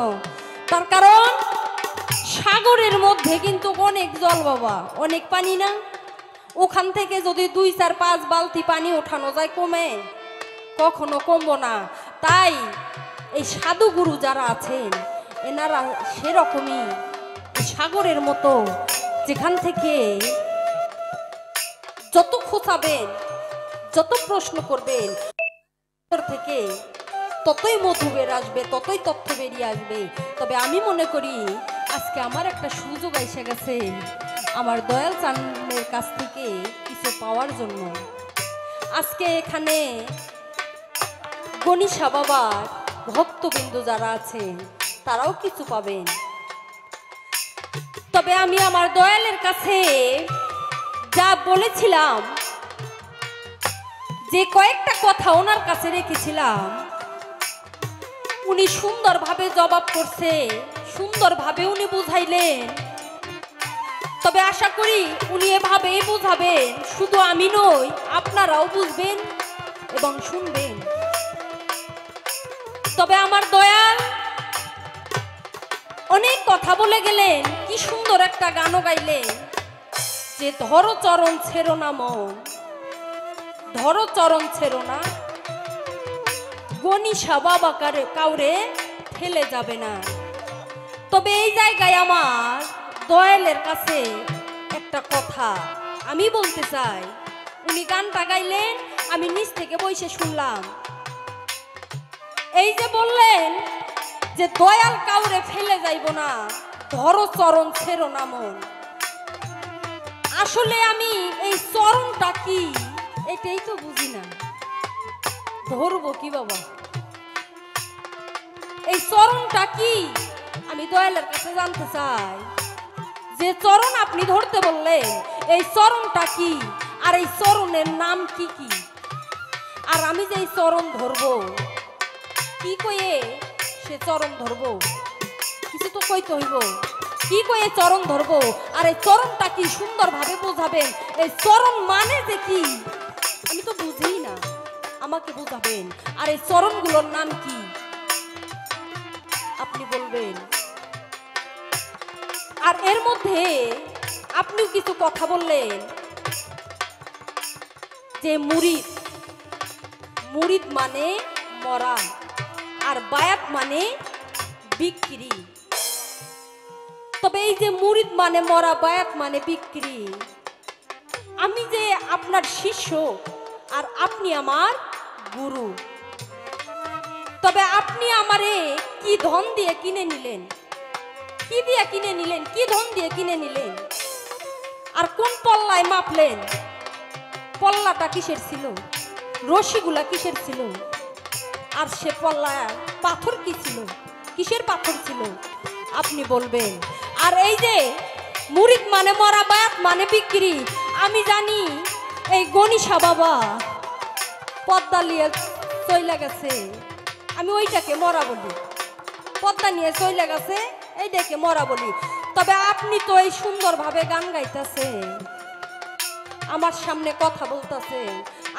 তার কারণ সাগরের মধ্যে কিন্তু অনেক জল বাবা, অনেক পানি না। ওখান থেকে যদি 2, 4, 5 বালতি পানি ওঠানো যায়, কমে? কখনো কমবো না। তাই এই সাধু গুরু যারা আছেন, এনারা সেরকমই সাগরের মতো, যেখান থেকে যত খোঁচাবেন, যত প্রশ্ন করবেন, থেকে ততই মধু বের আসবে, ততই তথ্য বেরিয়ে আসবে। তবে আমি মনে করি আজকে আমার একটা সুযোগ এসে গেছে আমার দয়াল চাঁদের কাছ থেকে কিছু পাওয়ার জন্য। আজকে এখানে গণিশা বাবার ভক্তবিন্দু যারা আছে তারাও কিছু পাবেন। তবে আমি আমার দয়ালের কাছে যা বলেছিলাম, যে কয়েকটা কথা ওনার কাছে রেখেছিলাম, উনি সুন্দরভাবে জবাব করছে, সুন্দরভাবে উনি বুঝাইলেন। তবে আশা করি উনি এভাবেই বুঝাবেন, শুধু আমি নই, আপনারাও বুঝবেন এবং শুনবেন। তবে আমার দয়াল অনেক কথা বলে গেলেন, কি সুন্দর একটা গানও গাইলেন যে ধরো চরণ ছেড়ো না মন, ধরো চরণ ছেড়ো না, গণিশা বাবা কাউরে ফেলে যাবে না। তবে এই জায়গায় আমার দয়ালের কাছে একটা কথা আমি বলতে চাই। উনি গানটা গাইলেন, আমি নিচ থেকে বসে শুনলাম। এই যে বললেন যে দয়াল কাউরে ফেলে যাইব না, ধরো চরণ ছেড়ো না মন। আসলে আমি এই চরণটা কি, এই এইটাই তো বুঝি না, ধরবো কি বাবা? এই চরণটা কি আমি দয়ালের কাছে জানতে চাই। যে চরণ আপনি ধরতে বললেন, এই চরণটা কি, আর এই চরণের নাম কি কি? আর আমি যে এই চরণ ধরবো, কি কয়ে সে চরণ ধরবো? কিছু তো কইতে হইব। কি কয়ে চরণ ধরবো, আর এই চরণটা কি সুন্দরভাবে বোঝাবেন। এই চরণ মানে যে কি আমি তো বুঝি না, আমাকে বোঝাবেন। আর এই চরণগুলোর নাম কি আপনি বলবেন। আর এর মধ্যে আপনিও কিছু কথা বললেন যে মুরিদ, মুরিদ মানে মরা, আর বায়াত মানে বিক্রি। তবে এই যে মুরিদ মানে মরা, বায়াত মানে বিক্রি, আমি যে আপনার শিষ্য আর আপনি আমার গুরু, তবে আপনি আমারে কি ধন দিয়ে কিনে নিলেন? কি দিয়ে কিনে নিলেন? কি ধন দিয়ে কিনে নিলেন? আর কোন পল্লায় মাপলেন? পল্লাটা কিসের ছিল? রশিগুলা কিসের ছিল? আর সে পল্লা পাথর কি ছিল? কিসের পাথর ছিল আপনি বলবেন। আর এই যে মুরিদ মানে মরা, বায়াত মানে বিক্রি, আমি জানি এই গণিশা বাবা পদ্মা নিয়ে চইলা গেছে, আমি ওইটাকে মরা বলি। পদ্মা নিয়ে চইলা গেছে, এইটাকে মরা বলি। তবে আপনি তো এই সুন্দরভাবে গান গাইতেছেন, আমার সামনে কথা বলতেছেন,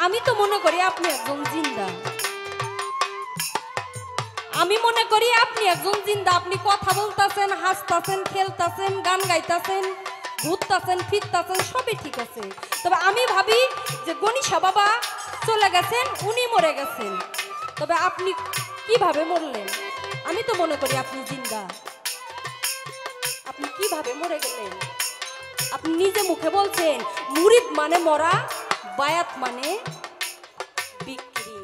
আমি তো মনে করি আপনি একজন জিন্দা। আমি মনে করি আপনি একজন জিন্দা। আপনি কথা বলতেছেন, হাসতেছেন, খেলতেছেন, গান গাইতেছেন, ঘুরতেছেন, ফিরতেছেন, সবই ঠিক আছে। তবে আমি ভাবি যে গণিশা বাবা চলে গেছেন, উনি মরে গেছেন। তবে আপনি কিভাবে মরলেন? আমি তো মনে করি আপনি জিন্দা। আপনি কিভাবে মরে গেলেন? আপনি নিজে মুখে বলছেন মুরিদ মানে মরা, বায়াত মানে বিক্রি।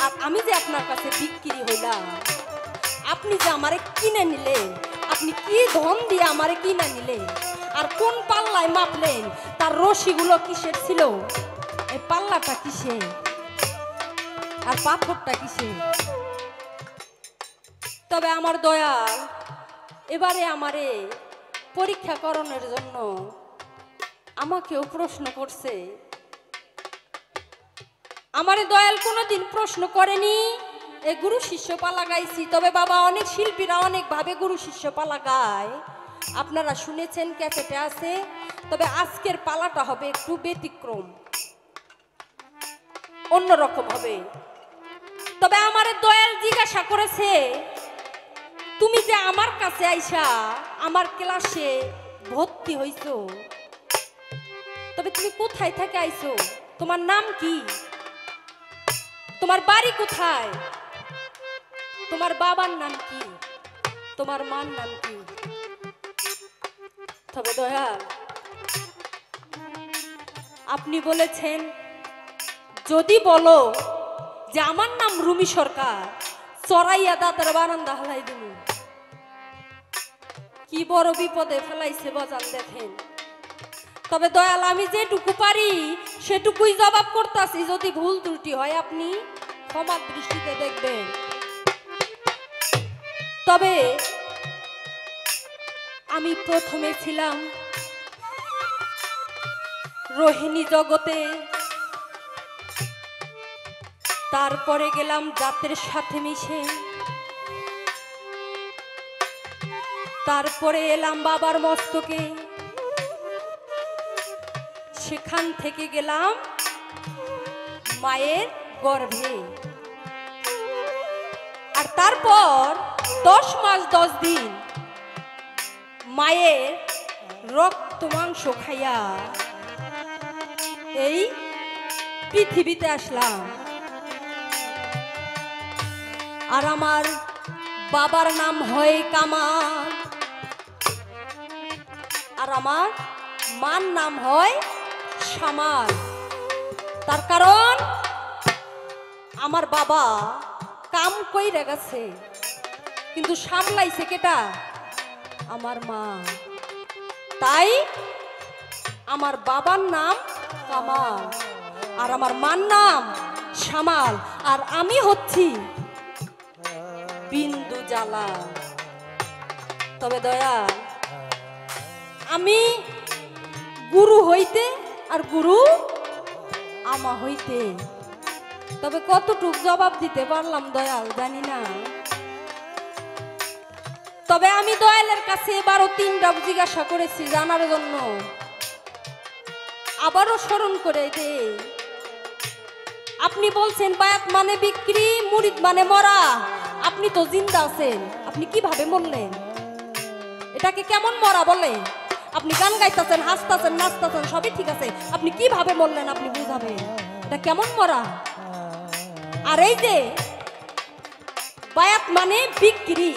আর আমি যে আপনার কাছে বিক্রি হইলাম, আপনি যে আমারে কিনে নিলেন, আপনি কি ধন দিয়ে আমারে কিনে নিলেন? আর কোন পাল্লায় মাপলেন? তার রশিগুলো কিসের ছিল? এই পাল্লাটা কিসের? আর পাথরটা কিসের? তবে আমার দয়াল এবারে আমারে পরীক্ষা করণের জন্য আমাকেও প্রশ্ন করছে। আমারে দয়াল কোনোদিন প্রশ্ন করেনি। এই গুরু শিষ্য পালা গাইছি, তবে বাবা অনেক শিল্পীরা অনেক ভাবে গুরু শিষ্য পালা গায়, আপনারা শুনেছেন, ক্যাসেটে আছে। তবে আজকের পালাটা হবে একটু ব্যতিক্রম, অন্যরকম হবে। তবে আমারে দয়াল জিজ্ঞাসা করেছে, তুমি যে আমার কাছে আইসা আমার ক্লাসে ভর্তি হইছো, তবে তুমি কোথায় থেকে আইছো? তোমার নাম কি? তোমার বাড়ি কোথায়? তোমার বাবার নাম কি? তোমার মার নাম কি? তবে দয়াল আপনি বলেছেন, যদি বলো যে আমার নাম রুমি সরকার, চড়াইয়া দাঁতের বারান্দা হালাই দিব। কি বড় বিপদে ফেলাইছে বাজান দেখেন। তবে দয়াল আমি যেটুকু পারি সেটুকুই জবাব করতেছি, যদি ভুল ত্রুটি হয় আপনি ক্ষমার দৃষ্টিতে দেখবেন। তবে আমি প্রথমে ছিলাম রোহিণী জগতে, তারপরে গেলাম জাতের সাথে মিশে, তারপরে এলাম বাবার মস্তকে, সেখান থেকে গেলাম মায়ের গর্ভে। আর তারপর 10 মাস 10 দিন মায়ের রক্ত মাংস খাইয়া এই পৃথিবীতে আসলাম। আর আমার বাবার নাম হয় কামাল, আর আমার মার নাম হয় সামাল। তার কারণ আমার বাবা কাম কইরা গেছে, কিন্তু সামলাইছে কেটা? আমার মা। তাই আমার বাবার নাম কামাল, আর আমার মার নাম শামাল, আর আমি হচ্ছি বিন্দু জ্বালা। তবে দয়াল, আমি গুরু হইতে আর গুরু আমা হইতে, তবে কতটুক জবাব দিতে পারলাম দয়াল জানি না। তবে আমি দয়ালের কাছে এবারও 3টা জিজ্ঞাসা করেছি জানার জন্য, আবারও স্মরণ করে দে। আপনি বলছেন বায়াত মানে বিক্রি, মুরিদ মানে মরা। আপনি তো জিন্দা আছেন, আপনি কিভাবে মরলেন? এটাকে কেমন মরা বলে? আপনি গান গাইতেছেন, হাসতেছেন, নাচতেছেন, সবই ঠিক আছে, আপনি কিভাবে মরলেন আপনি বুঝাবেন, এটা কেমন মরা? আর এই যে বায়াত মানে বিক্রি,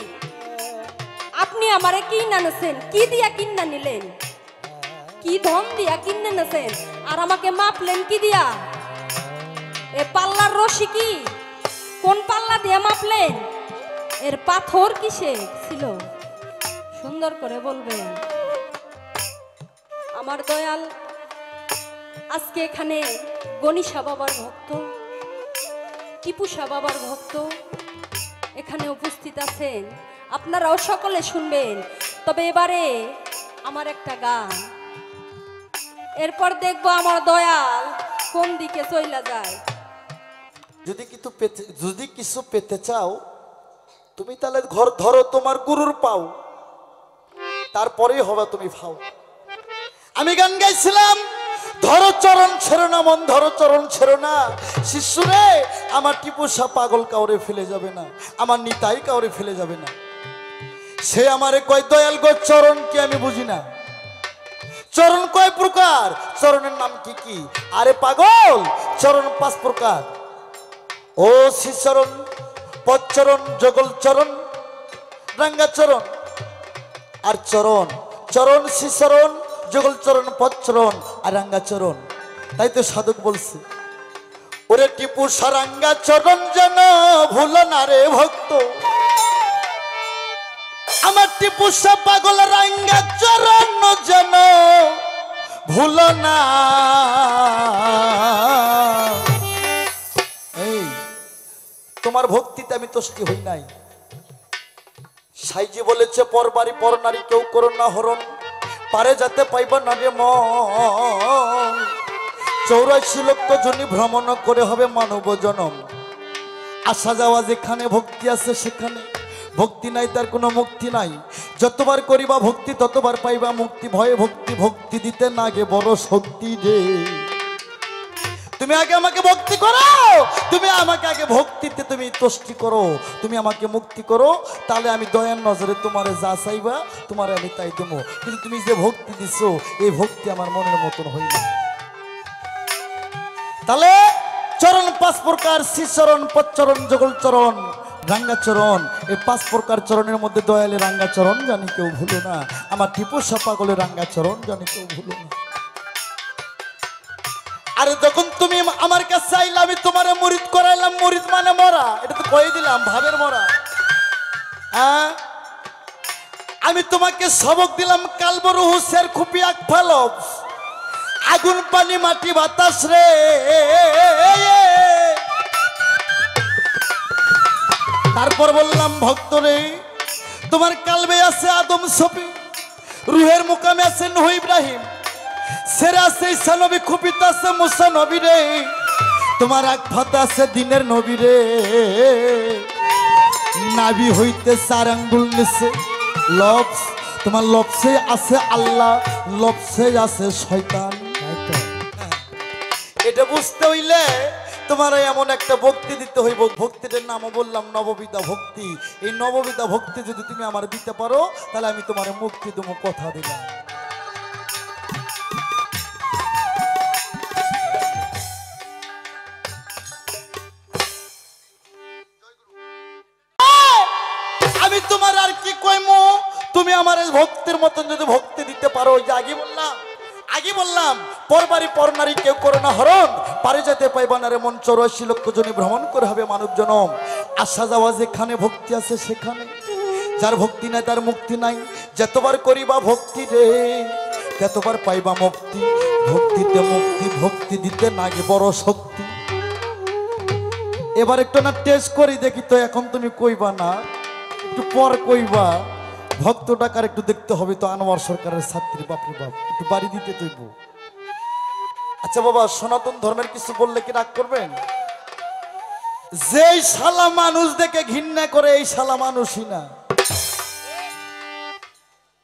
আপনি আমারে কিনা নেছেন, কি দিয়া কিনা নিলেন? কি ধন দিয়া কিনে নেছেন? আর আমাকে মাপলেন কি দিয়া? এ পাল্লার রশি কি? কোন পাল্লা দিয়ে মাপলেন? এর পাথর কিসে ছিল? সুন্দর করে বলবেন। আমার দয়াল আজকে এখানে গণিশা বাবার ভক্ত, টিপুসা বাবার ভক্ত এখানে উপস্থিত আছেন, আপনারাও সকলে শুনবেন। তবে এবারে আমার একটা গান, এরপর দেখবো আমার দয়াল কোন দিকে চইলা যায়। যদি কিছু পেতে চাও তুমি তাহলে ঘর ধরো তোমার গুরুর পাও, তারপরেই হবে তুমি ফাও। আমি গান গাইছিলাম, ধরো চরণ ছেড়ো না মন, ধরো চরণ ছেড়ো না শিশুরে, আমার টিপুসা পাগল কাউরে ফেলে যাবে না, আমার নিতাই কাউরে ফেলে যাবে না। সে আমারে কয় দয়াল গো চরণ কি আমি বুঝি না, চরণ কয় প্রকার, চরণের নাম কি কি? আরে পাগল, চরণ 5 প্রকার। ও শ্রীচরণ, পদচরণ, যুগল চরণ, রাঙ্গা চরণ আর চরণ। চরণ শ্রীচরণ, যুগল চরণ, পদচরণ আর রাঙ্গা চরণ। তাই তো সাধক বলছে, ওরে টিপু সারাঙ্গা চরণ যেন ভুলো না রে ভক্ত, আমার টিপুসা পাগল রাঙ্গা চরণ যেন ভুলো না। এই তোমার ভক্তিতে আমি তুষ্টি হই নাই। সাইজি বলেছে পরবারি পর নারী কেউ করো না হরণ, পারে যাতে পাইবা না রে মন। 84 লক্ষ জনি ভ্রমণ করে হবে মানব জনম। আসা যাওয়া যেখানে ভক্তি আছে সেখানে, ভক্তি নাই তার কোনো মুক্তি নাই। যতবার করিবা ভক্তি ততবার পাইবা মুক্তি। ভয়ে ভক্তি, ভক্তি দিতে নাগে বড় শক্তি রে। তুমি আগে আমাকে ভক্তি করো, তুমি আমাকে আগে ভক্তিতে তুমি তুষ্টি করো, তুমি আমাকে মুক্তি করো, তাহলে আমি দয়ার নজরে তোমারে যা চাইবা তোমারে আমি তাই দেবো। কিন্তু তুমি যে ভক্তি দিছো এই ভক্তি আমার মনের মতন হই না। তাহলে চরণ 5 প্রকার, শ্রীচরণ, পদচরণ, যুগল চরণ, রাঙ্গা চরণ। এই 5 প্রকার চরণের মধ্যে দয়ালে রাঙ্গা চরণ জানি কেউ ভুলো না, আমার টিপুসা পাগলে রাঙ্গা চরণ জানি কেউ ভুলো না। আরে যখন তুমি আমার কাছে আইলে আমি তোমার মুরিদ করাইলাম, মুরিদ মানে মরা, এটা তো কয়ে দিলাম ভাবের মরা। আমি তোমাকে সবক দিলাম কালবরু হুসের খুপি আক ফালব, আগুন পানি মাটি বাতাস রে। তারপর বললাম ভক্ত রে, তোমার কালবে আছে আদম সফি, রুহের মুকামে আছে নূহ ইব্রাহিম, সেরা আছে ঈসা নবী, খুপিতে আছে মুসা নবী রে। তোমার আগ ফাতা আছে দিনের নবী রে। নাভি হইতে 4 আঙ্গুল নিচে লবস, তোমার লবসে আছে আল্লাহ, লবসে আছে শয়তান। এটা বুঝতে হইলে তোমার এমন একটা ভক্তি দিতে হইব। ভক্তিটার নামও বললাম নববিধা ভক্তি। এই নববিধা ভক্তি যদি তুমি আমার দিতে পারো তাহলে আমি তোমার মুক্তি দেবো, কথা দিলাম। আমি তোমার আর কি কইমু, তুমি আমার ভক্তির মতন যদি ভক্তি দিতে পারো। যে আগে বললাম পরবারি পর নারী কেউ করো না হরণ, পারে যেতে পাইবা না রে মন। 84 লক্ষ জনি ভ্রমণ করে হবে মানব জনম। আসা যাওয়া যেখানে ভক্তি আছে সেখানে, যার ভক্তি নাই তার মুক্তি নাই। যতবার করিবা ভক্তি রে ততবার পাইবা মুক্তি। ভক্তিতে মুক্তি, ভক্তি দিতে নাগে বড় শক্তি। এবার একটু না টেস্ট করি দেখি তো, এখন তুমি কইবা না, একটু পর কইবা। ভক্ত টাকার একটু দেখতে হবে তো, আনোয়ার সরকারের ছাত্রী, বাপরে বাপ, একটু বাড়ি দিতে তৈব। আচ্ছা বাবা, সনাতন ধর্মের কিছু বললে কি রাগ করবেন? যেই শালা মানুষ দেখে ঘৃণা করে, এই শালা মানুষই না।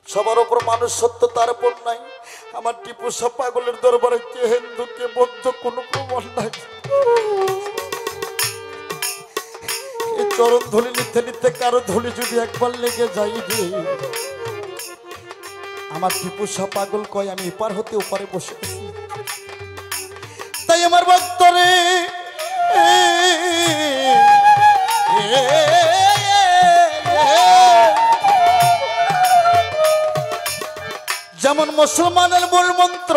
সবার উপর মানুষ সত্য, তার উপর নাই। আমার টিপু সাহ পাগলের দরবারে কে হিন্দু কে বৌদ্ধ কোনো প্রমাণ নাই। এই চরণ ধুলি নিতে নিতে কারো ধুলি যদি একবার লেগে যাই রে, আমার টিপু সাহ পাগল কয় আমি এপার হতে ওপারে বসে আছি। তাই আমার ভক্তরে যেমন মুসলমানের মূল মন্ত্র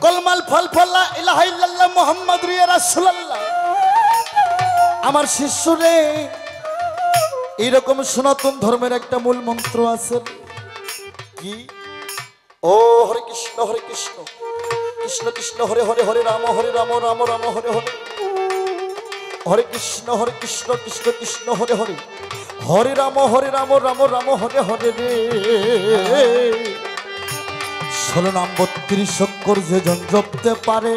কলমাল ফল ফল্লা ইলাহা ইল্লাল্লাহ মুহাম্মাদুর রাসূলুল্লাহ, আমার শিষ্যরে এইরকম সনাতন ধর্মের একটা মূল মন্ত্র আছে। কি? ও হরে কৃষ্ণ কৃষ্ণ কৃষ্ণ হরে হরে, হরে রাম রাম রাম হরে হরে, হরে কৃষ্ণ কৃষ্ণ কৃষ্ণ হরে হরে, হরে রাম রাম রাম হরে হরে রে। 16 নাম 32 অক্ষর যে জন জপতে পারে,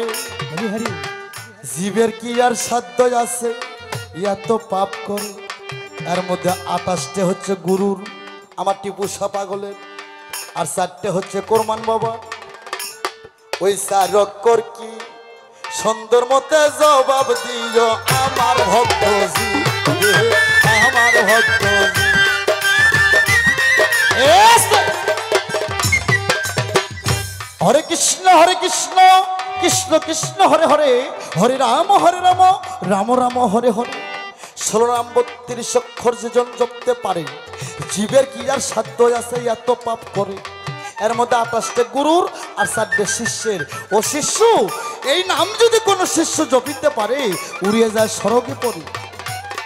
জীবের কি আর সাধ্য আছে এত পাপ করে। এর মধ্যে 28টে হচ্ছে গুরুর, আমার টিপু সাহ পাগলের, আর 4টে হচ্ছে কোরমান বাবা। ওই 4 অক্ষর কি সুন্দর মতে জবাব দিও আমার ভক্তজি, আমার ভক্তজি। হরে কৃষ্ণ কৃষ্ণ কৃষ্ণ হরে হরে, হরে রাম রাম রাম হরে হরে। 16 নাম 32 অক্ষর যে জন জপতে পারে, জীবের কি আর সাধ্য আছে এত পাপ করে। এর মধ্যে 28টে গুরুর আর 4টে শিষ্যের। ও শিষ্য, এই নাম যদি কোনো শিষ্য জপিতে পারে উড়িয়ে যায় স্বর্গে পড়ে।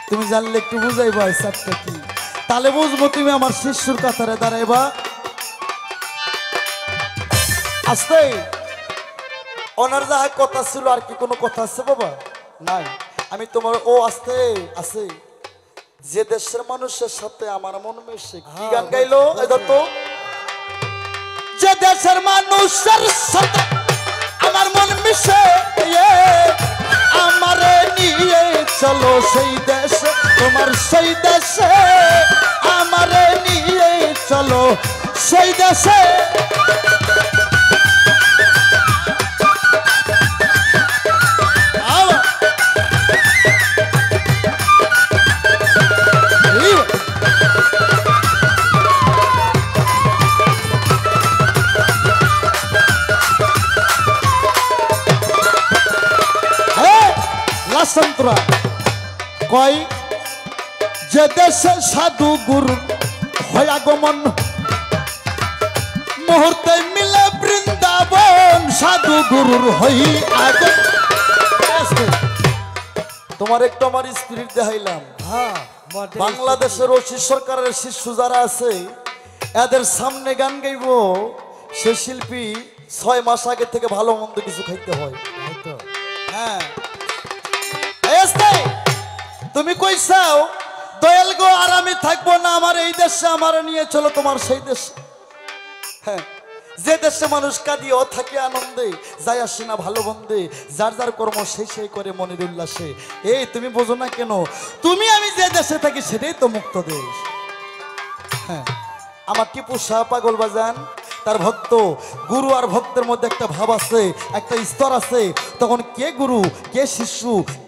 তুমি জানলে একটু বুঝাইবা এই 4টা কি, তাহলে বুঝবো তুমি আমার শিষ্যর কাতারে দাঁড়াইবা। আস্তে ওনার যা কথা ছিল, আর কি কোনো কথা আছে বাবা? নাই। আমি তোমার ও আস্তে আছে, যে দেশের মানুষের সাথে আমার মন মিশে। কি গান গাইলো? তো যে দেশের মানুষের সাথে আমার মন মিশে, আমারে নিয়ে চলো সেই দেশে, তোমার সেই দেশে আমারে নিয়ে চলো সেই দেশে। সন্তরা কয় যে দেশে সাধু গুরু হয় আগমন, মুহূর্তে মিলে বৃন্দাবন সাধু গুরুর হই আগমন। তোমার একটু আমার স্পিরিট দেখাইলাম। বাংলাদেশের ওসি সরকারের শিষ্য যারা আছে এদের সামনে গান গাইব, সে শিল্পী 6 মাস আগে থেকে ভালো মন্দ কিছু খাইতে হয়। হ্যাঁ, তুমি কইসাও দয়াল গো আর আমি থাকবো না, আমার এই দেশে আমার নিয়ে চলো তোমার সেই দেশে। হ্যাঁ, যে দেশে মানুষ কাঁদিয়েও থাকে আনন্দে, যায় আসে না ভালো বন্ধে, যার যার কর্ম সেই সেই করে মনের উল্লাসে। এই তুমি বোঝো না কেন? তুমি আমি যে দেশে থাকি সেটাই তো মুক্ত দেশ। হ্যাঁ, আমার টিপু সাহ পাগল বাজান তার ভক্ত, গুরু আর ভক্তের মধ্যে একটা ভাব আছে, একটা স্তর আছে। তখন কে গুরু, কে শিষ্য,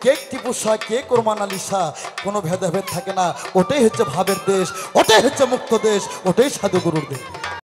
কে টিপু শাহ, কে কোরমান আলী শাহ, কোনো ভেদাভেদ থাকে না। ওটাই হচ্ছে ভাবের দেশ, ওটাই হচ্ছে মুক্ত দেশ, ওটাই সাধু গুরুর দেশ।